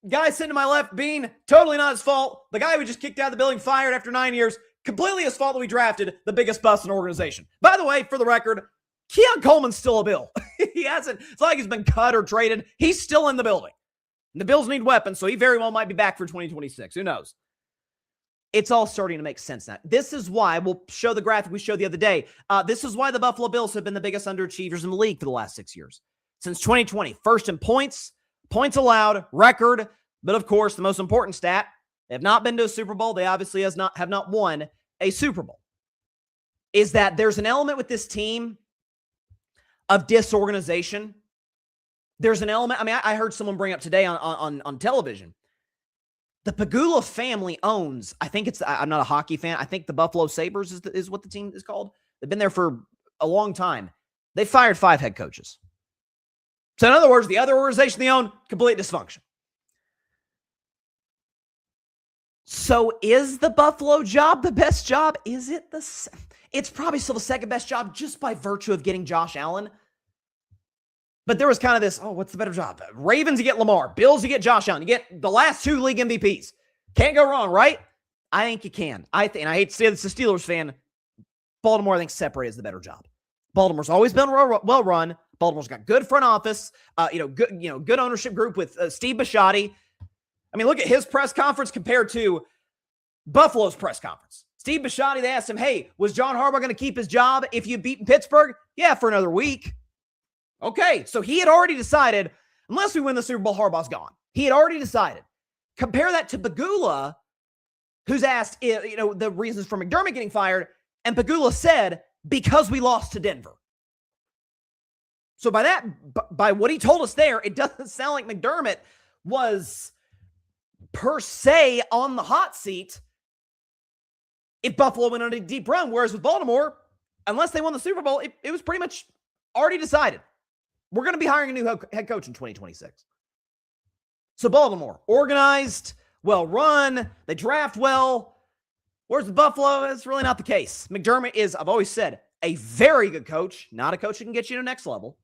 guy sitting to my left, Beane, totally not his fault. The guy we just kicked out of the building, fired after 9 years, completely his fault that we drafted the biggest bust in the organization. By the way, for the record, Keon Coleman's still a Bill. It's like he's been cut or traded. He's still in the building. And the Bills need weapons, so he very well might be back for 2026. Who knows? It's all starting to make sense now. This is why, we'll show the graphic we showed the other day. This is why the Buffalo Bills have been the biggest underachievers in the league for the last 6 years. Since 2020, first in points allowed, record, but of course, the most important stat, they have not been to a Super Bowl. They obviously have not won a Super Bowl. Is that there's an element with this team of disorganization. There's an element. I mean, I heard someone bring up today on television. The Pegula family owns, I'm not a hockey fan. I think the Buffalo Sabres is what the team is called. They've been there for a long time. They fired 5 head coaches. So in other words, the other organization they own, complete dysfunction. So is the Buffalo job the best job? Is it it's probably still the second best job just by virtue of getting Josh Allen. But there was kind of this, what's the better job? Ravens, you get Lamar. Bills, you get Josh Allen. You get the last 2 league MVPs. Can't go wrong, right? I think you can. And I hate to say this as a Steelers fan, Baltimore, I think, separated is the better job. Baltimore's always been well run. Baltimore's got good front office, good ownership group with Steve Bisciotti. I mean, look at his press conference compared to Buffalo's press conference. Steve Bisciotti, they asked him, hey, was John Harbaugh going to keep his job if you beat Pittsburgh? Yeah, for another week. Okay, so he had already decided, unless we win the Super Bowl, Harbaugh's gone. He had already decided. Compare that to Pegula, who's asked, the reasons for McDermott getting fired, and Pegula said, because we lost to Denver. So by what he told us there, it doesn't sound like McDermott was per se on the hot seat if Buffalo went on a deep run, whereas with Baltimore, unless they won the Super Bowl, it was pretty much already decided. We're going to be hiring a new head coach in 2026. So Baltimore, organized, well run, they draft well. Whereas with Buffalo, it's really not the case. McDermott is, I've always said, a very good coach, not a coach who can get you to the next level.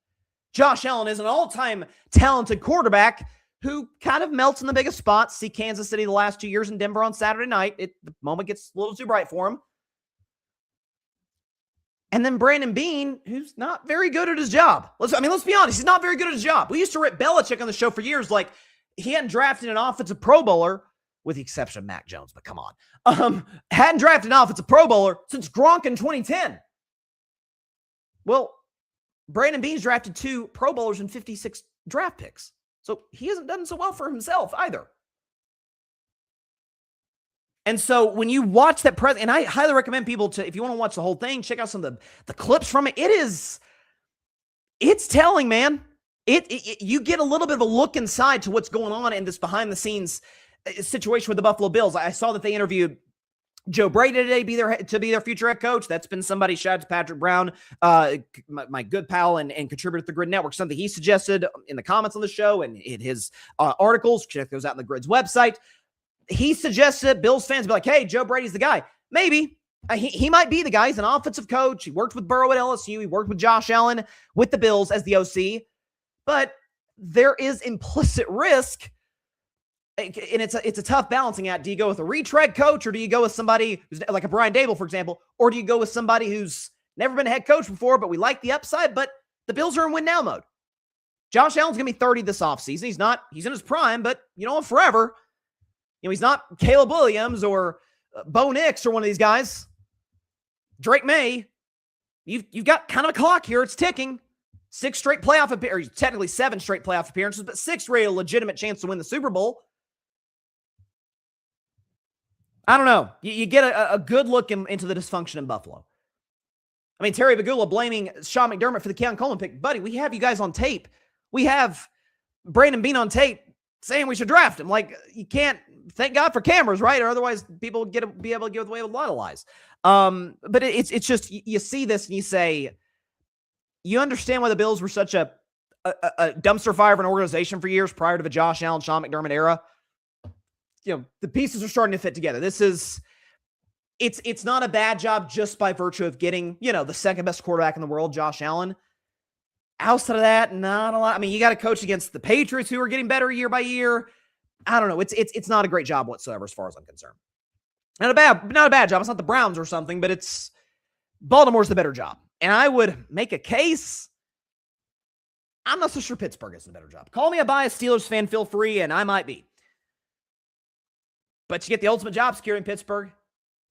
Josh Allen is an all-time talented quarterback who kind of melts in the biggest spots. See Kansas City the last 2 years in Denver on Saturday night. The moment gets a little too bright for him. And then Brandon Beane, who's not very good at his job. Let's be honest. He's not very good at his job. We used to rip Belichick on the show for years. Like, he hadn't drafted an offensive Pro Bowler, with the exception of Mac Jones, but come on. Hadn't drafted an offensive Pro Bowler since Gronk in 2010. Well, Brandon Beane's drafted 2 Pro Bowlers and 56 draft picks. So he hasn't done so well for himself either. And so when you watch that and I highly recommend people to, if you want to watch the whole thing, check out some of the clips from it. It's telling, man. You get a little bit of a look inside to what's going on in this behind the scenes situation with the Buffalo Bills. I saw that they interviewed Joe Brady today to be their future head coach. That's been somebody. Shout out to Patrick Brown, my good pal and contributor to the Grid Network. Something he suggested in the comments on the show and in his articles. Check those out on the Grid's website. He suggested Bills fans be like, hey, Joe Brady's the guy. Maybe. He might be the guy. He's an offensive coach. He worked with Burrow at LSU. He worked with Josh Allen with the Bills as the OC. But there is implicit risk. And it's a tough balancing act. Do you go with a retread coach, or do you go with somebody who's like a Brian Dable, for example, or do you go with somebody who's never been a head coach before, but we like the upside, but the Bills are in win now mode? Josh Allen's going to be 30 this offseason. He's in his prime, but forever. He's not Caleb Williams or Bo Nix or one of these guys. Drake May, you've got kind of a clock here. It's ticking. 6 straight playoff appearances, technically 7 straight playoff appearances, but 6 really a legitimate chance to win the Super Bowl. I don't know. You get a good look into the dysfunction in Buffalo. I mean, Terry Pegula blaming Sean McDermott for the Keon Coleman pick. Buddy, we have you guys on tape. We have Brandon Beane on tape saying we should draft him. Like, you can't, thank God for cameras, right? Or otherwise people be able to get away with a lot of lies. But it's just, you see this and you say, you understand why the Bills were such a dumpster fire of an organization for years prior to the Josh Allen, Sean McDermott era. The pieces are starting to fit together. It's not a bad job just by virtue of getting, the second best quarterback in the world, Josh Allen. Outside of that, not a lot. I mean, you got to coach against the Patriots, who are getting better year by year. I don't know. It's not a great job whatsoever, as far as I'm concerned. Not a bad job. It's not the Browns or something, but it's Baltimore's the better job. And I would make a case. I'm not so sure Pittsburgh is the better job. Call me a biased Steelers fan, feel free, and I might be. But you get the ultimate job security in Pittsburgh.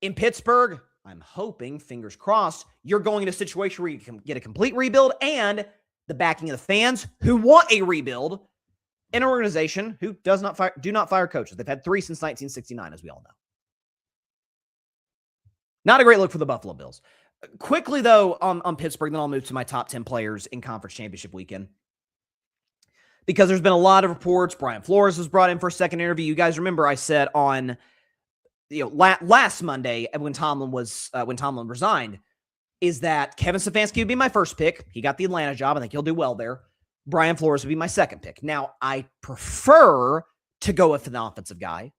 In Pittsburgh, I'm hoping, fingers crossed, you're going in a situation where you can get a complete rebuild and the backing of the fans who want a rebuild in an organization who do not fire coaches. They've had 3 since 1969, as we all know. Not a great look for the Buffalo Bills. Quickly, though, on Pittsburgh, then I'll move to my top 10 players in Conference Championship weekend. Because there's been a lot of reports. Brian Flores was brought in for a second interview. You guys remember I said on last Monday when Tomlin resigned, is that Kevin Stefanski would be my first pick. He got the Atlanta job. I think he'll do well there. Brian Flores would be my second pick. Now, I prefer to go with an offensive guy,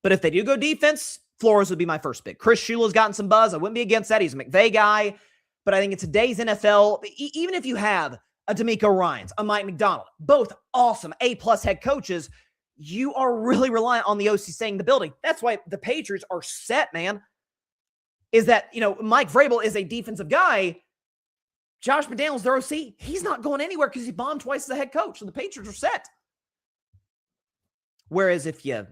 but if they do go defense, Flores would be my first pick. Chris Shula's gotten some buzz. I wouldn't be against that. He's a McVay guy, but I think in today's NFL, even if you have a DeMeco Ryans, a Mike McDonald, both awesome A-plus head coaches, you are really reliant on the OC staying in the building. That's why the Patriots are set, man. Is that, Mike Vrabel is a defensive guy. Josh McDaniels, their OC, he's not going anywhere because he bombed twice as a head coach. So the Patriots are set. Whereas if you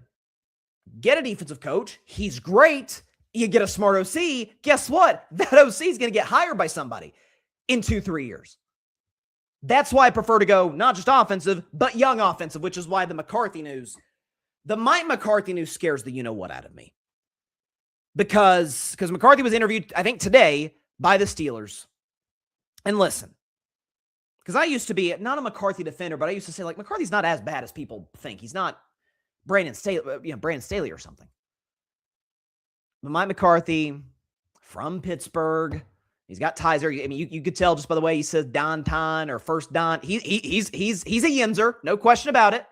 get a defensive coach, he's great. You get a smart OC, guess what? That OC is going to get hired by somebody in 2-3 years. That's why I prefer to go not just offensive, but young offensive, which is why the Mike McCarthy news scares the you-know-what out of me. Because McCarthy was interviewed, I think today, by the Steelers. And listen, because I used to be not a McCarthy defender, but I used to say, like, McCarthy's not as bad as people think. He's not Brandon Staley or something. But Mike McCarthy from Pittsburgh, he's got ties there. I mean, you could tell just by the way he says Don Ton or First Don. He's a Yinzer, no question about it.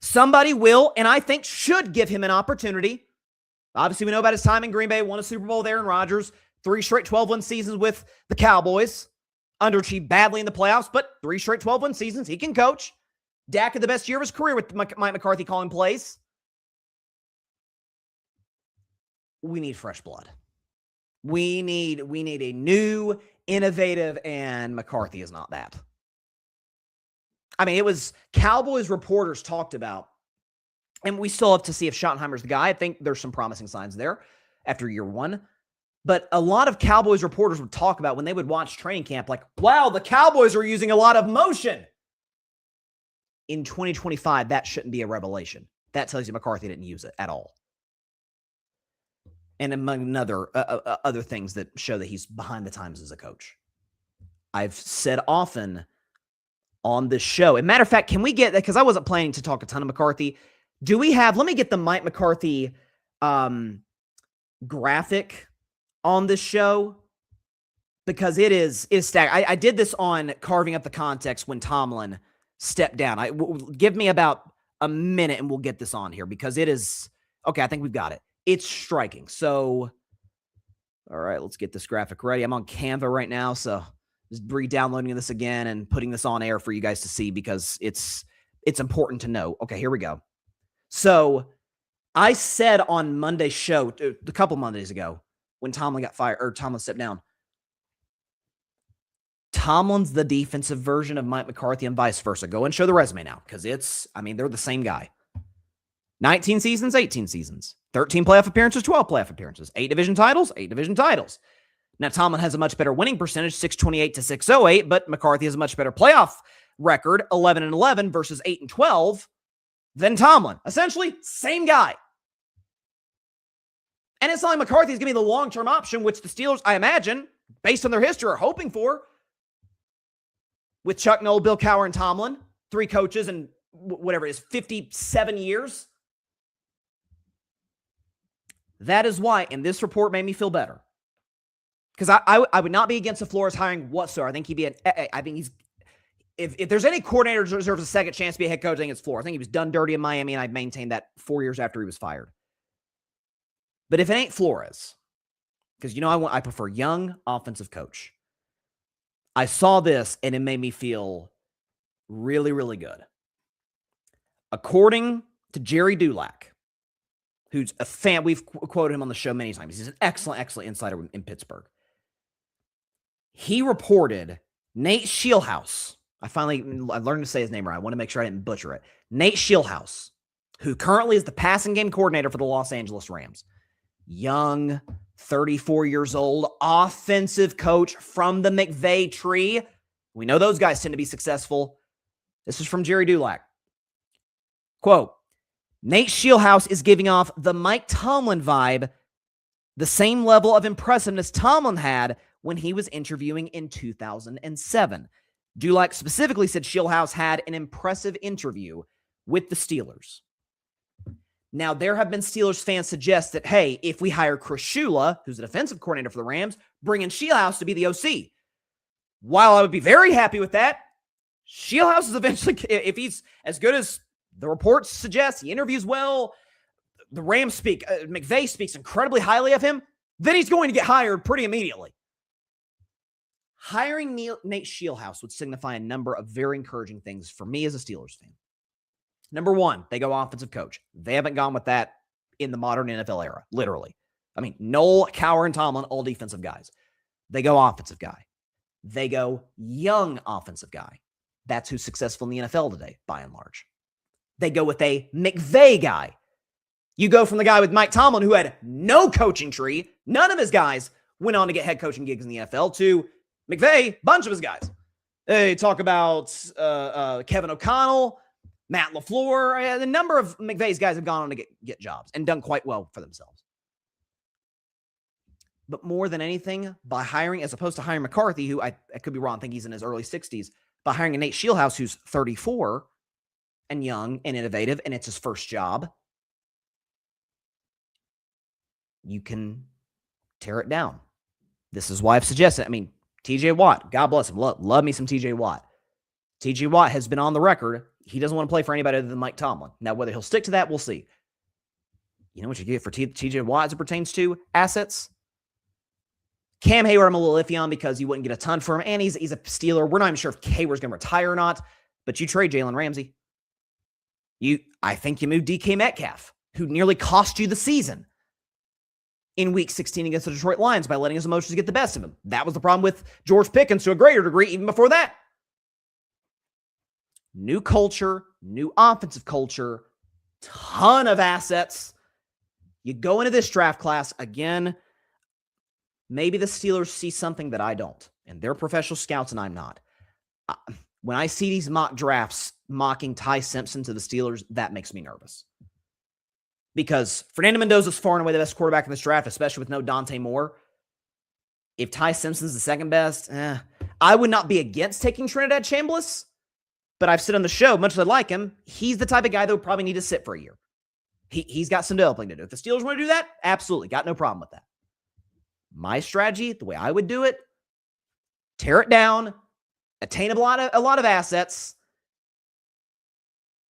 Somebody will, and I think should give him an opportunity. Obviously, we know about his time in Green Bay, won a Super Bowl there in Rodgers, 3 straight 12-win seasons with the Cowboys, underachieved badly in the playoffs, but 3 straight 12-win seasons. He can coach. Dak had the best year of his career with Mike McCarthy calling plays. We need fresh blood. We need a new, innovative, and McCarthy is not that. I mean, it was Cowboys reporters talked about, and we still have to see if Schottenheimer's the guy. I think there's some promising signs there after year 1. But a lot of Cowboys reporters would talk about when they would watch training camp, like, wow, the Cowboys are using a lot of motion. In 2025, that shouldn't be a revelation. That tells you McCarthy didn't use it at all. And among other things that show that he's behind the times as a coach. I've said often, on this show. As a matter of fact, can we get that? Because I wasn't planning to talk a ton of McCarthy. Do we have, let me get the Mike McCarthy graphic on this show, because it is stacked. I did this on Carving Up the Context when Tomlin stepped down. Give me about a minute and we'll get this on here, because it is, okay, I think we've got it. It's striking. So, all right, let's get this graphic ready. I'm on Canva right now, so just re-downloading this again and putting this on air for you guys to see, because it's important to know. Okay, here we go. So I said on Monday's show, a couple Mondays ago, when Tomlin got fired, or Tomlin stepped down, Tomlin's the defensive version of Mike McCarthy and vice versa. Go and show the resume now, because they're the same guy. 19 seasons, 18 seasons. 13 playoff appearances, 12 playoff appearances. 8 division titles, 8 division titles. Now, Tomlin has a much better winning percentage, 628 to 608, but McCarthy has a much better playoff record, 11-11 versus 8-12, than Tomlin. Essentially, same guy. And it's not like McCarthy's going to be the long-term option, which the Steelers, I imagine, based on their history, are hoping for. With Chuck Noll, Bill Cowher, and Tomlin, 3 coaches and whatever it is, 57 years. That is why, and this report made me feel better. Because I would not be against the Flores hiring whatsoever. I think he'd be if there's any coordinator who deserves a second chance to be a head coach, I think it's Flores. I think he was done dirty in Miami, and I maintained that 4 years after he was fired. But if it ain't Flores, because I prefer young offensive coach. I saw this and it made me feel really, really good. According to Jerry Dulac, who's a fan, we've quoted him on the show many times. He's an excellent, excellent insider in Pittsburgh. He reported Nate Scheelhaus. I learned to say his name right. I want to make sure I didn't butcher it. Nate Scheelhaus, who currently is the passing game coordinator for the Los Angeles Rams. Young, 34 years old, offensive coach from the McVay tree. We know those guys tend to be successful. This is from Jerry Dulac. Quote, Nate Scheelhaus is giving off the Mike Tomlin vibe, the same level of impressiveness Tomlin had when he was interviewing in 2007. Dulac specifically said Scheelhaus had an impressive interview with the Steelers. Now, there have been Steelers fans suggest that, hey, if we hire Chris Shula, who's the defensive coordinator for the Rams, bring in Scheelhaus to be the OC. While I would be very happy with that, Scheelhaus is eventually, if he's as good as the reports suggest, he interviews well, the Rams McVay speaks incredibly highly of him, then he's going to get hired pretty immediately. Hiring Nate Scheelhaus would signify a number of very encouraging things for me as a Steelers fan. Number one, they go offensive coach. They haven't gone with that in the modern NFL era, literally. I mean, Noll, Cowher, and Tomlin, all defensive guys. They go offensive guy. They go young offensive guy. That's who's successful in the NFL today, by and large. They go with a McVay guy. You go from the guy with Mike Tomlin, who had no coaching tree, none of his guys went on to get head coaching gigs in the NFL, to McVay, bunch of his guys. They talk about Kevin O'Connell, Matt LaFleur. The number of McVay's guys have gone on to get jobs and done quite well for themselves. But more than anything, by hiring, as opposed to hiring McCarthy, who I could be wrong, I think he's in his early 60s, by hiring a Nate Scheelhaus, who's 34 and young and innovative, and it's his first job, you can tear it down. This is why I've suggested, TJ Watt, God bless him. Love me some TJ Watt. TJ Watt has been on the record. He doesn't want to play for anybody other than Mike Tomlin. Now, whether he'll stick to that, we'll see. You know what you get for TJ Watt as it pertains to assets? Cam Hayward, I'm a little iffy on because you wouldn't get a ton for him, and he's a Steeler. We're not even sure if Hayward's going to retire or not, but you trade Jalen Ramsey. I think you move DK Metcalf, who nearly cost you the season in Week 16 against the Detroit Lions by letting his emotions get the best of him. That was the problem with George Pickens to a greater degree even before that. New culture, new offensive culture, ton of assets. You go into this draft class, again, maybe the Steelers see something that I don't, and they're professional scouts and I'm not. When I see these mock drafts mocking Ty Simpson to the Steelers, that makes me nervous. Because Fernando Mendoza is far and away the best quarterback in this draft, especially with no Dante Moore. If Ty Simpson's the second best, I would not be against taking Trinidad Chambliss. But I've said on the show, much as I like him, he's the type of guy that would probably need to sit for a year. He's got some developing to do. If the Steelers want to do that, absolutely. Got no problem with that. My strategy, the way I would do it, tear it down, attain a lot of assets,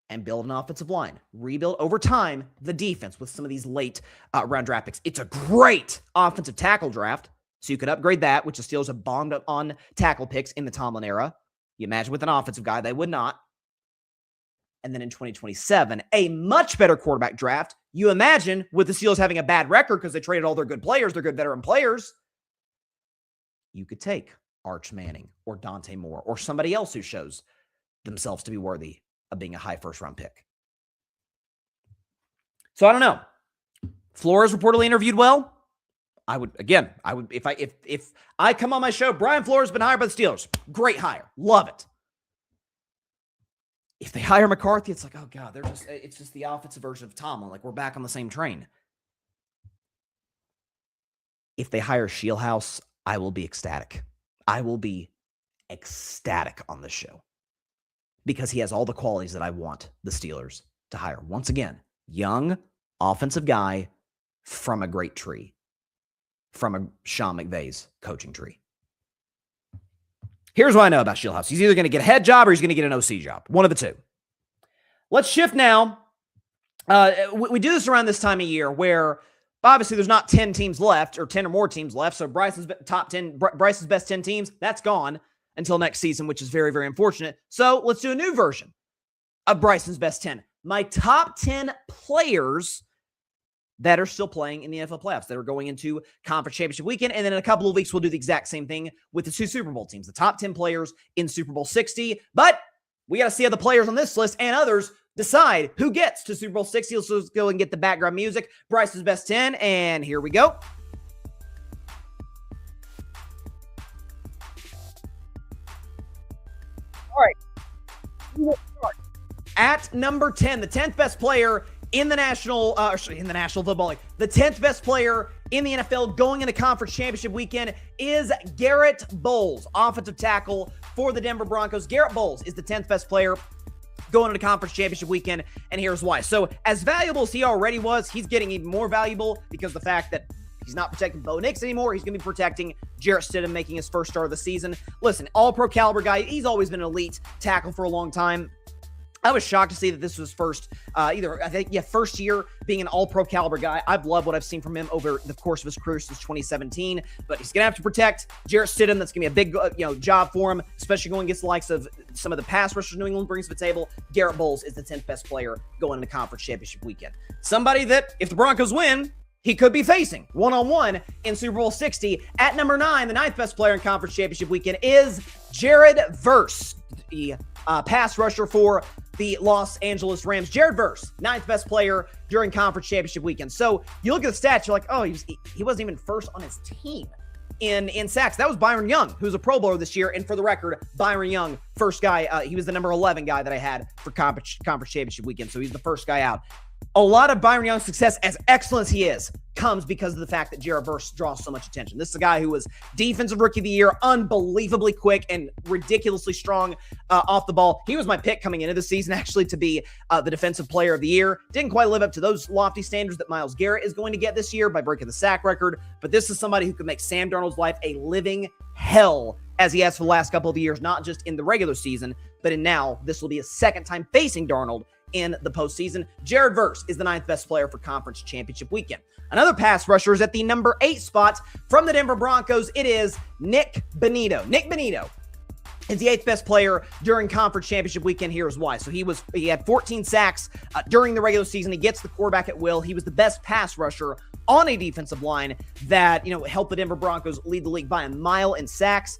and build an offensive line. Rebuild over time the defense with some of these late round draft picks. It's a great offensive tackle draft, so you could upgrade that, which the Steelers have bombed up on tackle picks in the Tomlin era. You imagine with an offensive guy, they would not. And then in 2027, a much better quarterback draft. You imagine with the Steelers having a bad record because they traded all their good players, their good veteran players, you could take Arch Manning or Dante Moore or somebody else who shows themselves to be worthy of being a high first-round pick. So I don't know. Flores reportedly interviewed well. I would if I come on my show, Brian Flores has been hired by the Steelers. Great hire. Love it. If they hire McCarthy, it's like, oh God, it's just the offensive version of Tomlin. Like, we're back on the same train. If they hire Shieldhouse, I will be ecstatic. I will be ecstatic on this show because he has all the qualities that I want the Steelers to hire. Once again, young offensive guy from a great tree, from a Sean McVay's coaching tree. Here's what I know about Shieldhouse. He's either going to get a head job or he's going to get an OC job. One of the two. Let's shift now. We do this around this time of year where obviously there's not 10 teams left or 10 or more teams left. So Bryson's best 10 teams, that's gone until next season, which is very, very unfortunate. So let's do a new version of Bryson's best 10. My top 10 players that are still playing in the NFL playoffs, that are going into conference championship weekend. And then in a couple of weeks, we'll do the exact same thing with the two Super Bowl teams, the top 10 players in Super Bowl 60. But we got to see how the players on this list and others decide who gets to Super Bowl 60. So let's go and get the background music. Bryce's best 10. And here we go. All right. We will start at number 10, the 10th best player in the National Football League. The 10th best player in the NFL going into conference championship weekend is Garrett Bowles, offensive tackle for the Denver Broncos. Garrett Bowles is the 10th best player going into conference championship weekend, and here's why. So as valuable as he already was, he's getting even more valuable because of the fact that he's not protecting Bo Nix anymore. He's going to be protecting Jarrett Stidham, making his first start of the season. Listen, all-pro caliber guy. He's always been an elite tackle for a long time. I was shocked to see that this was first year being an all-pro caliber guy. I've loved what I've seen from him over the course of his career since 2017, but he's going to have to protect Jarrett Stidham. That's going to be a big job for him, especially going against the likes of some of the pass rushers New England brings to the table. Garrett Bowles is the 10th best player going into conference championship weekend. Somebody that, if the Broncos win, he could be facing one-on-one in Super Bowl 60. At number 9, the 9th best player in conference championship weekend is Jared Verse, the pass rusher for the Los Angeles Rams. Jared Verse, 9th best player during conference championship weekend. So you look at the stats, you're like, oh, he wasn't even first on his team in sacks. That was Byron Young, who's a Pro Bowler this year. And for the record, Byron Young, first guy, he was the number 11 guy that I had for conference championship weekend. So he's the first guy out. A lot of Byron Young's success, as excellent as he is, comes because of the fact that Jared Verse draws so much attention. This is a guy who was Defensive Rookie of the Year, unbelievably quick and ridiculously strong off the ball. He was my pick coming into the season, actually, to be the Defensive Player of the Year. Didn't quite live up to those lofty standards that Myles Garrett is going to get this year by breaking the sack record, but this is somebody who could make Sam Darnold's life a living hell, as he has for the last couple of years, not just in the regular season, but in now, this will be his second time facing Darnold in the postseason. Jared Verse is the 9th best player for conference championship weekend. Another pass rusher is at the number 8 spot from the Denver Broncos. It is Nick Bonitto. Nick Bonitto is the 8th best player during conference championship weekend. Here's why. So he had 14 sacks during the regular season. He gets the quarterback at will. He was the best pass rusher on a defensive line that, helped the Denver Broncos lead the league by a mile in sacks.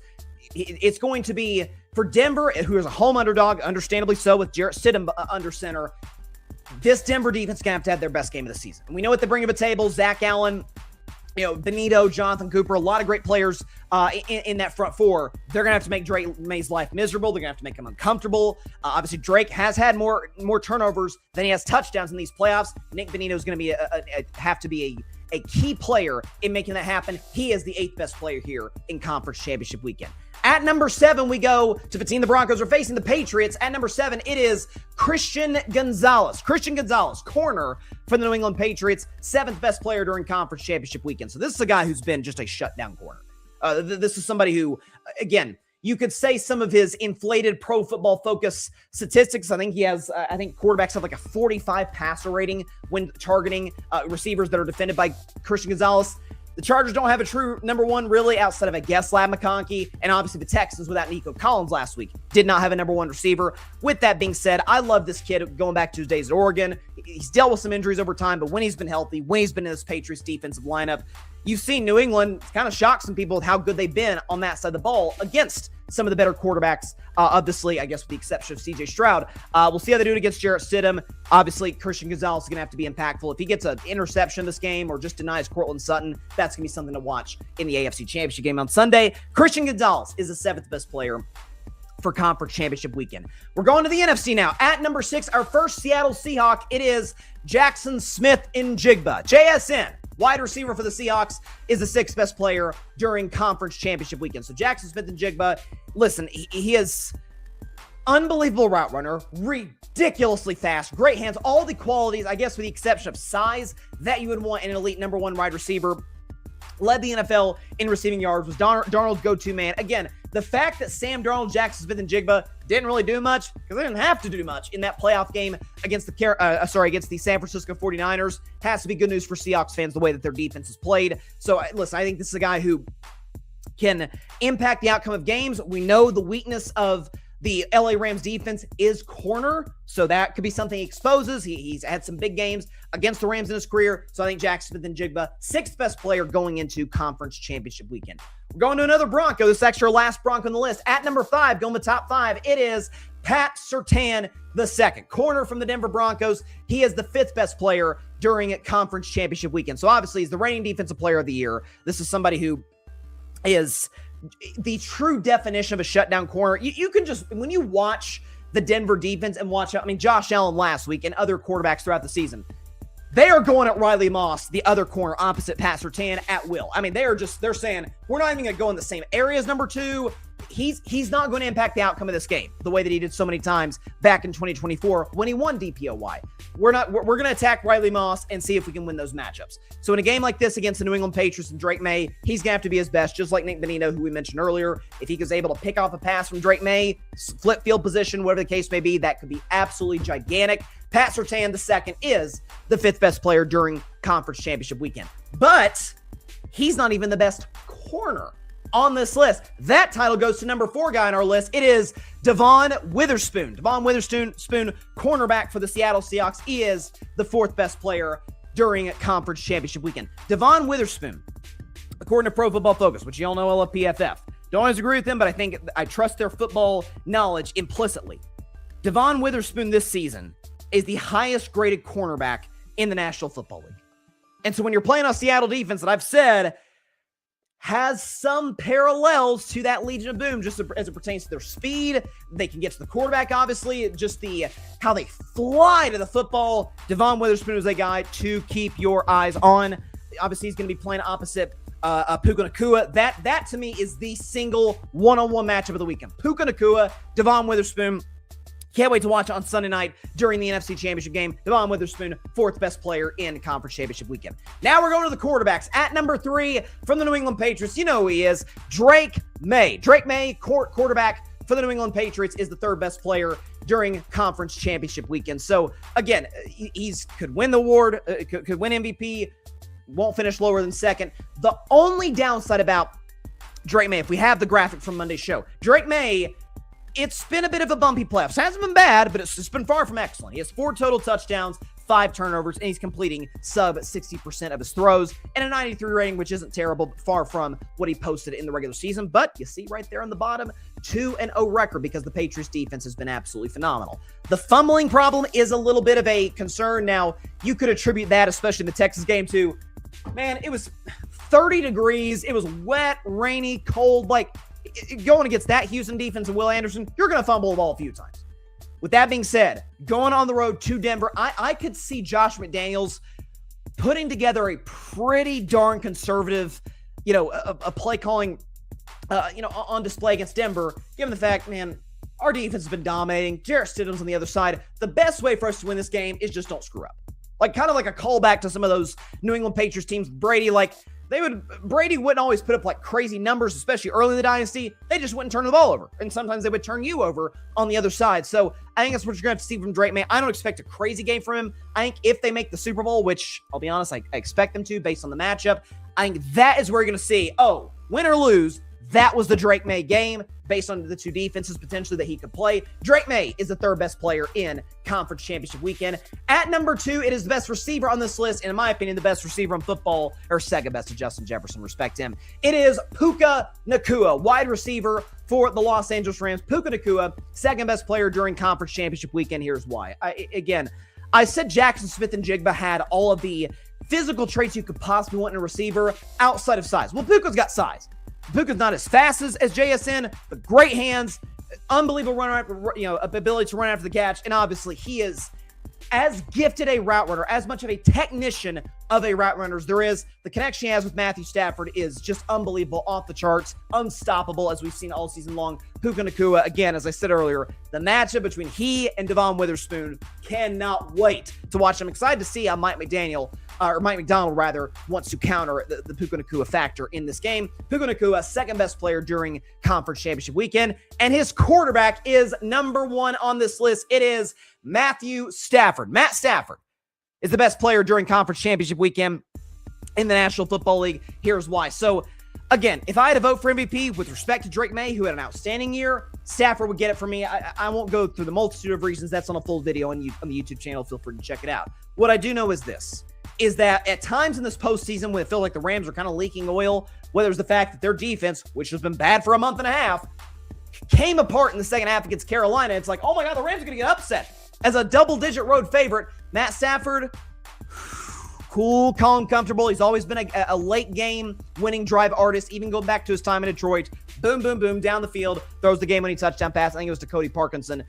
It's going to be, for Denver, who is a home underdog, understandably so, with Jarrett Stidham under center, this Denver defense is going to have their best game of the season. And we know what they bring to the table. Zach Allen, Bonitto, Jonathan Cooper, a lot of great players in that front four. They're going to have to make Drake May's life miserable. They're going to have to make him uncomfortable. Obviously, Drake has had more turnovers than he has touchdowns in these playoffs. Nick Bonitto is going to be have to be a key player in making that happen. He is the 8th best player here in Conference Championship Weekend. At number 7, we go to the team the Broncos are facing, the Patriots. At number 7, it is Christian Gonzalez. Christian Gonzalez, corner for the New England Patriots, 7th best player during Conference Championship Weekend. So this is a guy who's been just a shutdown corner. This is somebody who, again, you could say some of his inflated Pro Football Focus statistics. I think he has, quarterbacks have like a 45 passer rating when targeting receivers that are defended by Christian Gonzalez. The Chargers don't have a true number one, really, outside of, I guess, Lab McConkey. And obviously the Texans, without Nico Collins last week, did not have a number one receiver. With that being said, I love this kid going back to his days at Oregon. He's dealt with some injuries over time, but when he's been healthy, when he's been in this Patriots defensive lineup, you've seen New England kind of shock some people with how good they've been on that side of the ball against some of the better quarterbacks of this league, I guess with the exception of C.J. Stroud. We'll see how they do it against Jarrett Stidham. Obviously, Christian Gonzalez is going to have to be impactful. If he gets an interception this game or just denies Cortland Sutton, that's going to be something to watch in the AFC Championship game on Sunday. Christian Gonzalez is the 7th best player for Conference Championship Weekend. We're going to the NFC now. At number 6, our first Seattle Seahawk, it is Jackson Smith-Njigba. JSN, wide receiver for the Seahawks, is the 6th best player during Conference Championship Weekend. So Jackson Smith-Njigba, listen, he is unbelievable route runner, ridiculously fast, great hands, all the qualities, I guess with the exception of size, that you would want in an elite number one wide receiver. Led the NFL in receiving yards, was Darnold's go-to man. Again, the fact that Sam Darnold, Jackson Smith-Njigba didn't really do much, because they didn't have to do much in that playoff game against the San Francisco 49ers, has to be good news for Seahawks fans, the way that their defense is played. So, listen, I think this is a guy who can impact the outcome of games. We know the weakness of the LA Rams defense is corner, so that could be something he exposes. He's had some big games against the Rams in his career, so I think Jackson Smith-Njigba, 6th best player going into Conference Championship Weekend. We're going to another Bronco. This is actually our last Bronco on the list. At number 5, going to the top 5, it is Pat Surtain II, corner from the Denver Broncos. He is the 5th best player during Conference Championship Weekend. So obviously he's the reigning Defensive Player of the Year. This is somebody who is the true definition of a shutdown corner. You can just, when you watch the Denver defense and watch, Josh Allen last week and other quarterbacks throughout the season, they are going at Riley Moss, the other corner opposite Pat Surtain, at will. They're saying, we're not even going to go in the same area as number 2. He's not going to impact the outcome of this game the way that he did so many times back in 2024 when he won DPOY. We're going to attack Riley Moss and see if we can win those matchups. So in a game like this against the New England Patriots and Drake May, he's going to have to be his best, just like Nick Bonino, who we mentioned earlier. If he was able to pick off a pass from Drake May, flip field position, whatever the case may be, that could be absolutely gigantic. Pat Surtain II is the 5th best player during Conference Championship Weekend. But he's not even the best corner on this list. That title goes to number 4 guy on our list. It is Devon Witherspoon. Devon Witherspoon, cornerback for the Seattle Seahawks. He is the 4th best player during Conference Championship Weekend. Devon Witherspoon, according to Pro Football Focus, which you all know I love PFF. Don't always agree with them, but I trust their football knowledge implicitly. Devon Witherspoon this season is the highest graded cornerback in the National Football League. And so when you're playing a Seattle defense that I've said has some parallels to that Legion of Boom, just as it pertains to their speed. They can get to the quarterback, obviously. Just how they fly to the football. Devon Witherspoon is a guy to keep your eyes on. Obviously, he's going to be playing opposite Puka Nacua. That to me is the single one-on-one matchup of the weekend. Puka Nacua, Devon Witherspoon. Can't wait to watch on Sunday night during the NFC Championship game. Devon Witherspoon, 4th best player in Conference Championship Weekend. Now we're going to the quarterbacks. At number 3 from the New England Patriots, you know who he is, Drake May. Drake May, quarterback for the New England Patriots, is the 3rd best player during Conference Championship Weekend. So again, he's could win the award, could win MVP, won't finish lower than 2nd. The only downside about Drake May, if we have the graphic from Monday's show, Drake May, it's been a bit of a bumpy playoffs. It hasn't been bad, but it's been far from excellent. He has 4 total touchdowns, 5 turnovers, and he's completing sub 60% of his throws, and a 93 rating, which isn't terrible, but far from what he posted in the regular season. But you see right there on the bottom, 2-0 record because the Patriots defense has been absolutely phenomenal. The fumbling problem is a little bit of a concern. Now, you could attribute that, especially in the Texas game, to, man, it was 30 degrees. It was wet, rainy, cold, going against that Houston defense and Will Anderson, you're going to fumble the ball a few times. With that being said, going on the road to Denver, I could see Josh McDaniels putting together a pretty darn conservative, a play calling, on display against Denver, given the fact, man, our defense has been dominating. Jarrett Stidham's on the other side. The best way for us to win this game is just don't screw up. Kind of like a callback to some of those New England Patriots teams. Brady wouldn't always put up crazy numbers, especially early in the dynasty. They just wouldn't turn the ball over. And sometimes they would turn you over on the other side. So I think that's what you're going to have to see from Drake May. I don't expect a crazy game from him. I think if they make the Super Bowl, which I'll be honest, I expect them to based on the matchup, I think that is where you're going to see, win or lose, that was the Drake May game based on the two defenses potentially that he could play. Drake May is the third best player in Conference Championship weekend. At number 2, it is the best receiver on this list, and in my opinion, the best receiver in football, or second best to Justin Jefferson, respect him. It is Puka Nacua, wide receiver for the Los Angeles Rams. Puka Nacua, second best player during Conference Championship weekend. Here's why. I said Jackson Smith-Njigba had all of the physical traits you could possibly want in a receiver outside of size. Well, Puka's got size. Puka's not as fast as JSN, but great hands, unbelievable ability to run after the catch, and obviously he is as gifted a route runner, as much of a technician of a route runner as there is. The connection he has with Matthew Stafford is just unbelievable, off the charts, unstoppable, as we've seen all season long. Puka Nacua, again, as I said earlier, the matchup between he and Devon Witherspoon, cannot wait to watch. I'm excited to see how Mike McDonald wants to counter the Puka Nacua factor in this game. Puka Nacua, second best player during Conference Championship weekend, and his quarterback is number 1 on this list. It is Matthew Stafford. Matt Stafford is the best player during Conference Championship weekend in the National Football League. Here's why. So, again, if I had to vote for MVP with respect to Drake May, who had an outstanding year, Stafford would get it for me. I won't go through the multitude of reasons. That's on a full video on the YouTube channel. Feel free to check it out. What I do know is this, is that at times in this postseason when it felt like the Rams are kind of leaking oil, whether it's the fact that their defense, which has been bad for a month and a half, came apart in the second half against Carolina. It's like, oh my God, the Rams are going to get upset. As a double-digit road favorite, Matt Stafford, cool, calm, comfortable. He's always been a late-game winning drive artist, even going back to his time in Detroit. Boom, boom, boom, down the field, throws the game-winning touchdown pass. I think it was to Cody Parkinson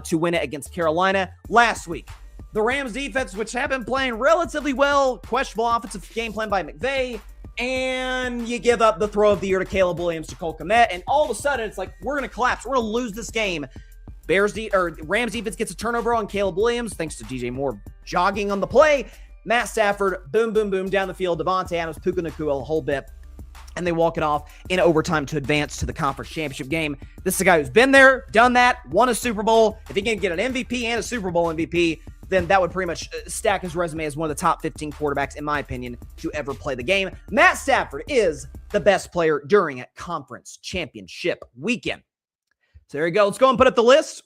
to win it against Carolina last week. The Rams defense, which have been playing relatively well, questionable offensive game plan by McVay, and you give up the throw of the year to Caleb Williams to Cole Kmet, and all of a sudden it's like, we're going to collapse. We're going to lose this game. Rams defense gets a turnover on Caleb Williams, thanks to DJ Moore jogging on the play. Matt Stafford, boom, boom, boom, down the field. Devontae Adams, Puka Nacua, a whole bit. And they walk it off in overtime to advance to the conference championship game. This is a guy who's been there, done that, won a Super Bowl. If he can get an MVP and a Super Bowl MVP, then that would pretty much stack his resume as one of the top 15 quarterbacks, in my opinion, to ever play the game. Matt Stafford is the best player during a conference championship weekend. So there you go. Let's go and put up the list.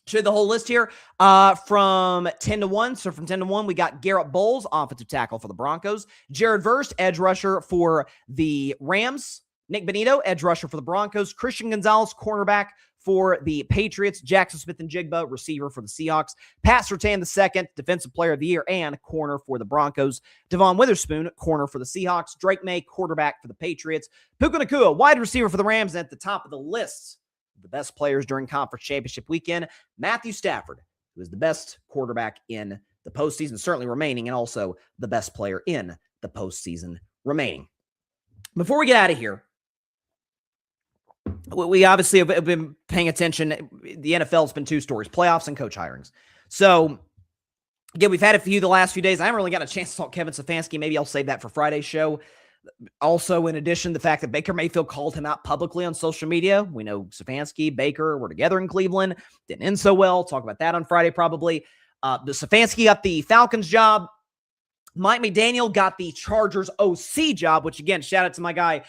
Show you the whole list here from 10 to 1. So from 10 to 1, we got Garrett Bowles, offensive tackle for the Broncos. Jared Verse, edge rusher for the Rams. Nick Benito, edge rusher for the Broncos. Christian Gonzalez, cornerback for the Patriots. Jackson Smith-Njigba, receiver for the Seahawks. Pat Surtain II, defensive player of the year and corner for the Broncos. Devon Witherspoon, corner for the Seahawks. Drake May, quarterback for the Patriots. Puka Nacua, wide receiver for the Rams. And at the top of the list, the best players during conference championship weekend, Matthew Stafford, who is the best quarterback in the postseason, certainly remaining, and also the best player in the postseason remaining. Before we get out of here, we obviously have been paying attention. The NFL's been 2 stories, playoffs and coach hirings. So, again, we've had a few the last few days. I haven't really got a chance to talk Kevin Stefanski. Maybe I'll save that for Friday's show. Also, in addition, the fact that Baker Mayfield called him out publicly on social media. We know Stefanski, Baker were together in Cleveland. Didn't end so well. Talk about that on Friday probably. The Stefanski got the Falcons job. Mike McDaniel got the Chargers OC job, which, again, shout out to my guy,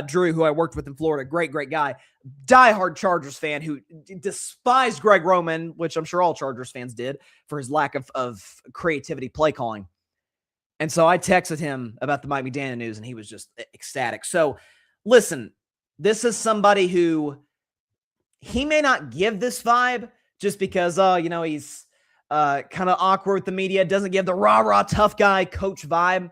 Drew, who I worked with in Florida. Great, great guy. Diehard Chargers fan who despised Greg Roman, which I'm sure all Chargers fans did, for his lack of creativity play calling. And so I texted him about the Mike McDaniel news, and he was just ecstatic. So, listen, this is somebody who he may not give this vibe just because, he's kind of awkward with the media, doesn't give the rah-rah tough guy coach vibe.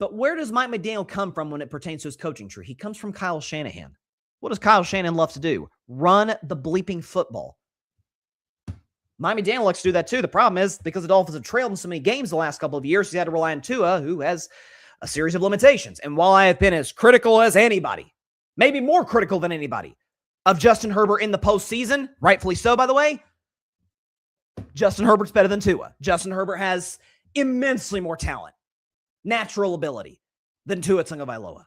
But where does Mike McDaniel come from when it pertains to his coaching tree? He comes from Kyle Shanahan. What does Kyle Shanahan love to do? Run the bleeping football. Miami Daniel likes to do that too. The problem is because the Dolphins have trailed in so many games the last couple of years, he's had to rely on Tua, who has a series of limitations. And while I have been as critical as anybody, maybe more critical than anybody, of Justin Herbert in the postseason, rightfully so, by the way, Justin Herbert's better than Tua. Justin Herbert has immensely more talent, natural ability than Tua Tagovailoa.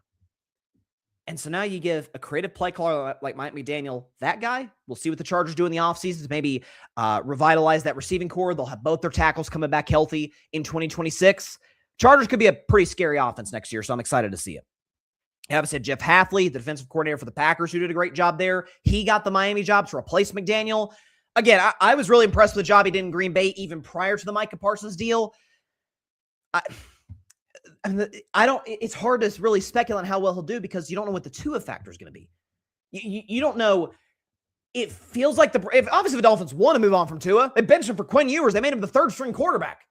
And so now you give a creative play caller like Mike McDaniel, that guy. We'll see what the Chargers do in the offseason to maybe revitalize that receiving core. They'll have both their tackles coming back healthy in 2026. Chargers could be a pretty scary offense next year, so I'm excited to see it. I obviously had Jeff Hafley, the defensive coordinator for the Packers, who did a great job there. He got the Miami job to replace McDaniel. Again, I was really impressed with the job he did in Green Bay even prior to the Micah Parsons deal. It's hard to really speculate on how well he'll do because you don't know what the Tua factor is going to be. You don't know. It feels like obviously the Dolphins want to move on from Tua. They benched him for Quinn Ewers. They made him the third string quarterback.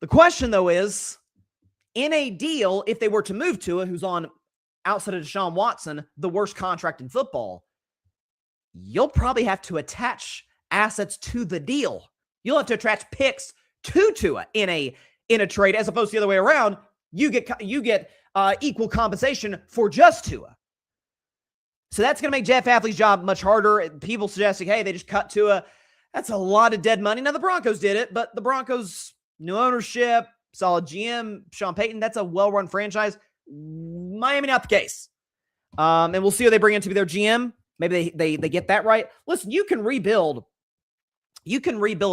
The question though is, in a deal, if they were to move Tua, who's on outside of Deshaun Watson, the worst contract in football, you'll probably have to attach assets to the deal. You'll have to attach picks to Tua in a trade, as opposed to the other way around. You get equal compensation for just Tua. So that's going to make Jeff Hafley's job much harder. People suggesting, hey, they just cut Tua. That's a lot of dead money. Now, the Broncos did it, but the Broncos, new ownership, solid GM, Sean Payton, that's a well-run franchise. Miami, not the case. And we'll see who they bring in to be their GM. Maybe they get that right. Listen, you can rebuild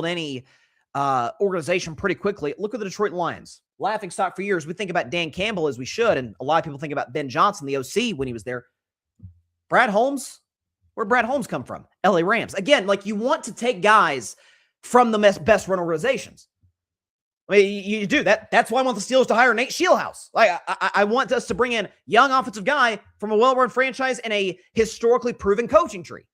any organization pretty quickly. Look at the Detroit Lions. Laughing stock for years. We think about Dan Campbell as we should, and a lot of people think about Ben Johnson, the OC, when he was there. Brad Holmes, where'd Brad Holmes come from? LA Rams. Again, like, you want to take guys from the best run organizations. I mean, you do that. That's why I want the Steelers to hire Nate Scheelhaus. Like, I want us to bring in young offensive guy from a well-run franchise and a historically proven coaching tree.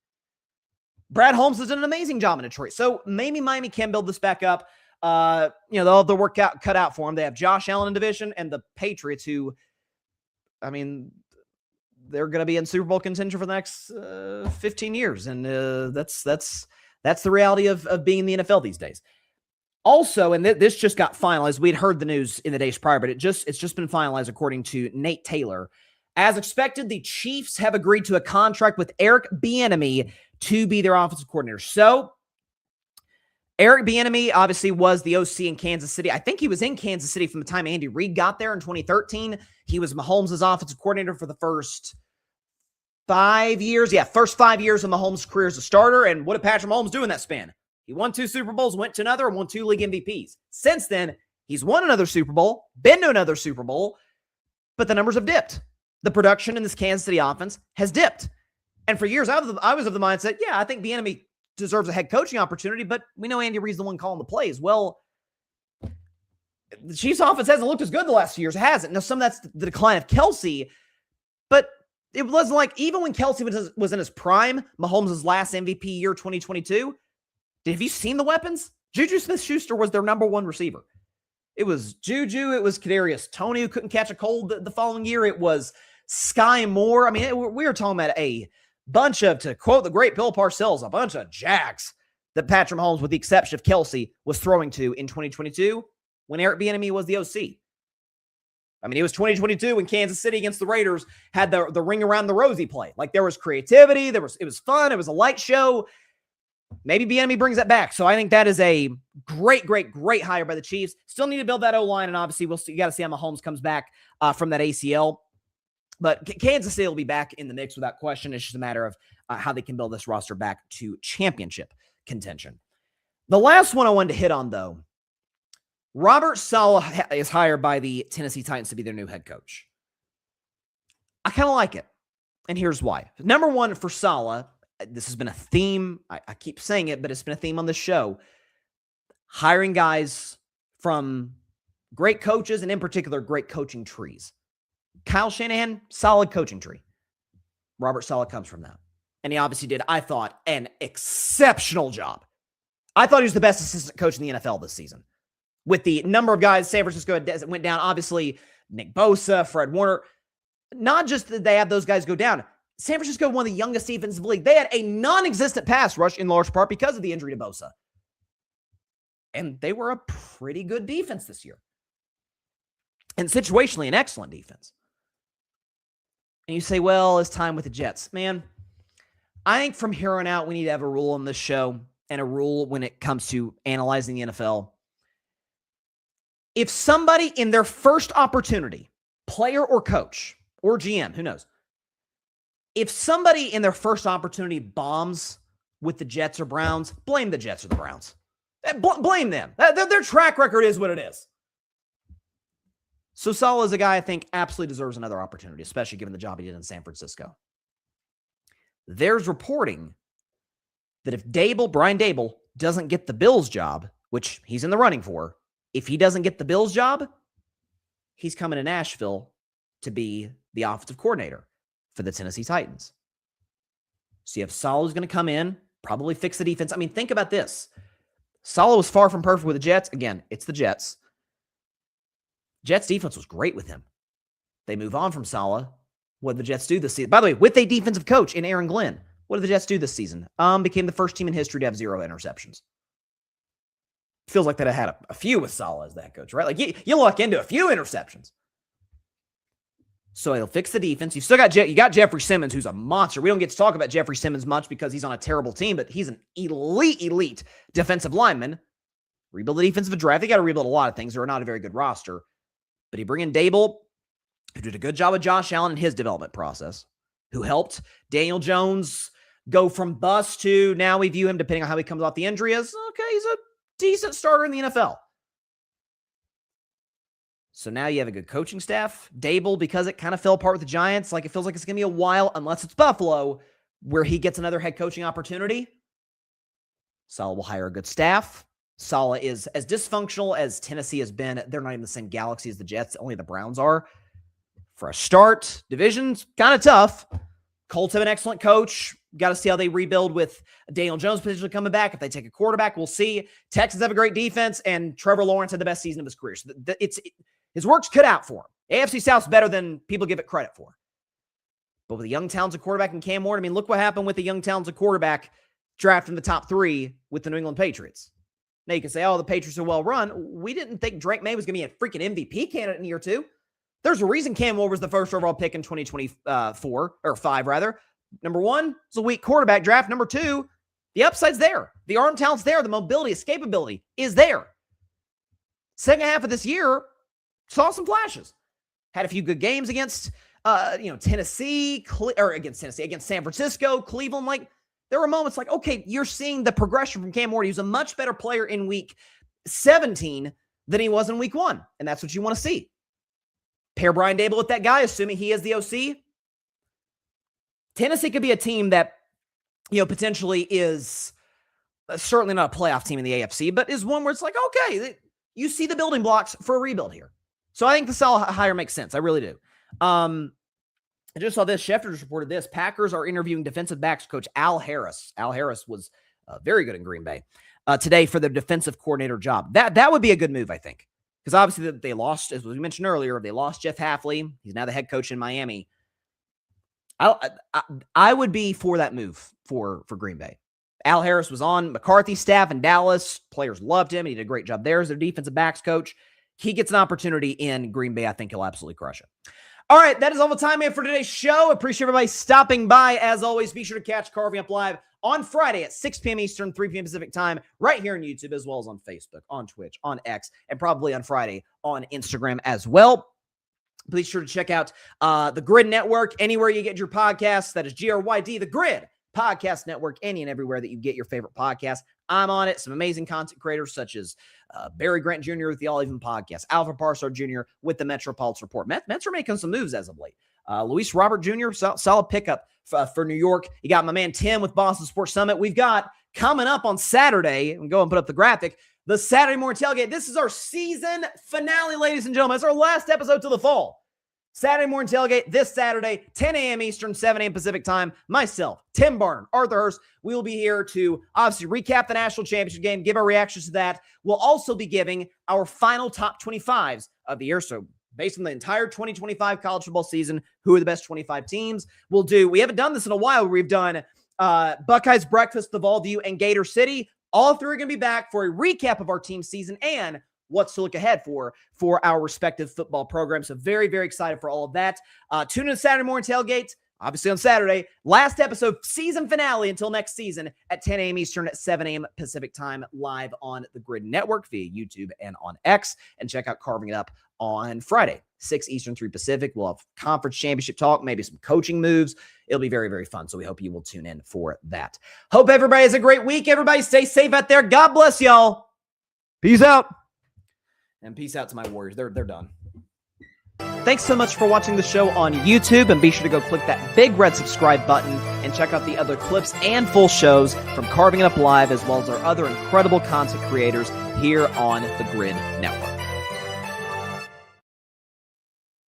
Brad Holmes has done an amazing job in Detroit. So maybe Miami can build this back up. They'll have the work cut out for them. They have Josh Allen in division and the Patriots, who, I mean, they're going to be in Super Bowl contention for the next 15 years. And that's the reality of being in the NFL these days. Also, and this just got finalized. We'd heard the news in the days prior, but it's just been finalized according to Nate Taylor. As expected, the Chiefs have agreed to a contract with Eric Bieniemy to be their offensive coordinator. So, Eric Bieniemy obviously was the OC in Kansas City. I think he was in Kansas City from the time Andy Reid got there in 2013. He was Mahomes' offensive coordinator for the first 5 years. Yeah, first 5 years of Mahomes' career as a starter. And what did Patrick Mahomes do in that span? He won 2 Super Bowls, went to another, and won 2 league MVPs. Since then, he's won another Super Bowl, been to another Super Bowl, but the numbers have dipped. The production in this Kansas City offense has dipped. And for years, I was of the mindset, yeah, I think Bieniemy deserves a head coaching opportunity, but we know Andy Reid's the one calling the plays. Well, the Chiefs offense hasn't looked as good the last few years. It hasn't. Now, some of that's the decline of Kelsey, but it wasn't like, even when Kelsey was in his prime, Mahomes' last MVP year, 2022, have you seen the weapons? Juju Smith-Schuster was their number one receiver. It was Juju. It was Kadarius Toney, who couldn't catch a cold the following year. It was Sky Moore. I mean, we were talking about a bunch of, to quote the great Bill Parcells, a bunch of jacks that Patrick Mahomes, with the exception of Kelsey, was throwing to in 2022 when Eric Bieniemy was the OC. I mean, it was 2022 when Kansas City against the Raiders had the ring around the rosy play. Like, there was creativity. It was fun. It was a light show. Maybe Bieniemy brings that back. So I think that is a great hire by the Chiefs. Still need to build that O-line, and obviously you got to see how Mahomes comes back from that ACL. But Kansas City will be back in the mix without question. It's just a matter of how they can build this roster back to championship contention. The last one I wanted to hit on, though, Robert Saleh is hired by the Tennessee Titans to be their new head coach. I kind of like it, and here's why. Number one, for Saleh, this has been a theme. I keep saying it, but it's been a theme on this show. Hiring guys from great coaches, and in particular, great coaching trees. Kyle Shanahan, solid coaching tree. Robert Saleh comes from that. And he obviously did, I thought, an exceptional job. I thought he was the best assistant coach in the NFL this season. With the number of guys San Francisco went down, obviously, Nick Bosa, Fred Warner. Not just that they had those guys go down. San Francisco, one of the youngest defenses in the league. They had a non-existent pass rush in large part because of the injury to Bosa. And they were a pretty good defense this year. And situationally, an excellent defense. And you say, well, it's time with the Jets. Man, I think from here on out, we need to have a rule on this show and a rule when it comes to analyzing the NFL. If somebody in their first opportunity, player or coach or GM, who knows, if somebody in their first opportunity bombs with the Jets or Browns, blame the Jets or the Browns. Blame them. Their track record is what it is. So Saleh is a guy I think absolutely deserves another opportunity, especially given the job he did in San Francisco. There's reporting that if Brian Dable, doesn't get the Bills job, which he's in the running for, if he doesn't get the Bills job, he's coming to Nashville to be the offensive coordinator for the Tennessee Titans. So you have Saleh who's going to come in, probably fix the defense. I mean, think about this. Saleh was far from perfect with the Jets. Again, it's the Jets. Jets defense was great with him. They move on from Saleh. What did the Jets do this season? By the way, with a defensive coach in Aaron Glenn, what did the Jets do this season? Became the first team in history to have 0 interceptions. Feels like that I had a few with Saleh as that coach, right? Like you luck into a few interceptions. So he'll fix the defense. You got Jeffrey Simmons, who's a monster. We don't get to talk about Jeffrey Simmons much because he's on a terrible team, but he's an elite defensive lineman. Rebuild the defensive draft. They got to rebuild a lot of things. They're not a very good roster. But he bring in Dable, who did a good job with Josh Allen in his development process, who helped Daniel Jones go from bust to now we view him, depending on how he comes off the injury, as, okay, he's a decent starter in the NFL. So now you have a good coaching staff. Dable, because it kind of fell apart with the Giants, like it feels like it's going to be a while, unless it's Buffalo, where he gets another head coaching opportunity. Saleh will hire a good staff. Saleh is as dysfunctional as Tennessee has been. They're not even the same galaxy as the Jets. Only the Browns are. For a start, division's kind of tough. Colts have an excellent coach. Got to see how they rebuild with Daniel Jones potentially coming back. If they take a quarterback, we'll see. Texans have a great defense, and Trevor Lawrence had the best season of his career. So his work's cut out for him. AFC South's better than people give it credit for. But with a young, talented quarterback in Cam Ward, I mean, look what happened with the young, talented quarterback drafted in the top 3 with the New England Patriots. Now you can say, oh, the Patriots are well run. We didn't think Drake May was going to be a freaking MVP candidate in year 2. There's a reason Cam Ward was the first overall pick in 2024, or 5 rather. Number 1, it's a weak quarterback draft. Number 2, the upside's there. The arm talent's there. The mobility, escapability is there. Second half of this year, saw some flashes. Had a few good games against, Tennessee, against San Francisco, Cleveland. Like, there were moments like, okay, you're seeing the progression from Cam Ward. He was a much better player in week 17 than he was in week 1. And that's what you want to see. Pair Brian Dable with that guy, assuming he is the OC. Tennessee could be a team that, potentially is certainly not a playoff team in the AFC, but is one where it's like, okay, you see the building blocks for a rebuild here. So I think the Saleh hire makes sense. I really do. I just saw this. Schefter just reported this. Packers are interviewing defensive backs coach Al Harris. Al Harris was very good in Green Bay today for the defensive coordinator job. That would be a good move, I think. Because obviously they lost, as we mentioned earlier, they lost Jeff Hafley. He's now the head coach in Miami. I would be for that move for Green Bay. Al Harris was on McCarthy's staff in Dallas. Players loved him. He did a great job there as their defensive backs coach. He gets an opportunity in Green Bay. I think he'll absolutely crush it. All right, that is all the time we have for today's show. Appreciate everybody stopping by. As always, be sure to catch Carving Up Live on Friday at 6 p.m. Eastern, 3 p.m. Pacific time, right here on YouTube, as well as on Facebook, on Twitch, on X, and probably on Friday on Instagram as well. Please sure to check out the Grid Network, anywhere you get your podcasts. That is GRYD, the Grid Podcast Network, any and everywhere that you get your favorite podcast. I'm on it. Some amazing content creators such as Barry Grant Jr. with the All Even Podcast, Alfred Parsard Jr. with the Metropolitan Report. Mets are making some moves as of late. Luis Robert Jr., solid pickup for New York. You got my man Tim with Boston Sports Summit. We've got coming up on Saturday, and go and put up the graphic, the Saturday morning tailgate. This is our season finale, ladies and gentlemen. It's our last episode till the fall. Saturday morning tailgate this Saturday, 10 a.m. Eastern, 7 a.m. Pacific time. Myself, Tim Barnard, Arthur Hurst, we will be here to obviously recap the national championship game, give our reactions to that. We'll also be giving our final top 25s of the year. So based on the entire 2025 college football season, who are the best 25 teams? We haven't done this in a while. We've done Buckeyes Breakfast, the View, and Gator City. All three are going to be back for a recap of our team season and what's to look ahead for our respective football programs. So very, very excited for all of that. Tune in to Saturday morning tailgate, obviously on Saturday. Last episode, season finale until next season at 10 a.m. Eastern at 7 a.m. Pacific time, live on the Grid Network via YouTube and on X. And check out Carving It Up on Friday, 6 Eastern, 3 Pacific. We'll have conference championship talk, maybe some coaching moves. It'll be very, very fun. So we hope you will tune in for that. Hope everybody has a great week. Everybody stay safe out there. God bless y'all. Peace out. And peace out to my Warriors. They're done. Thanks so much for watching the show on YouTube, and be sure to go click that big red subscribe button and check out the other clips and full shows from Carving It Up Live, as well as our other incredible content creators here on the Grid Network.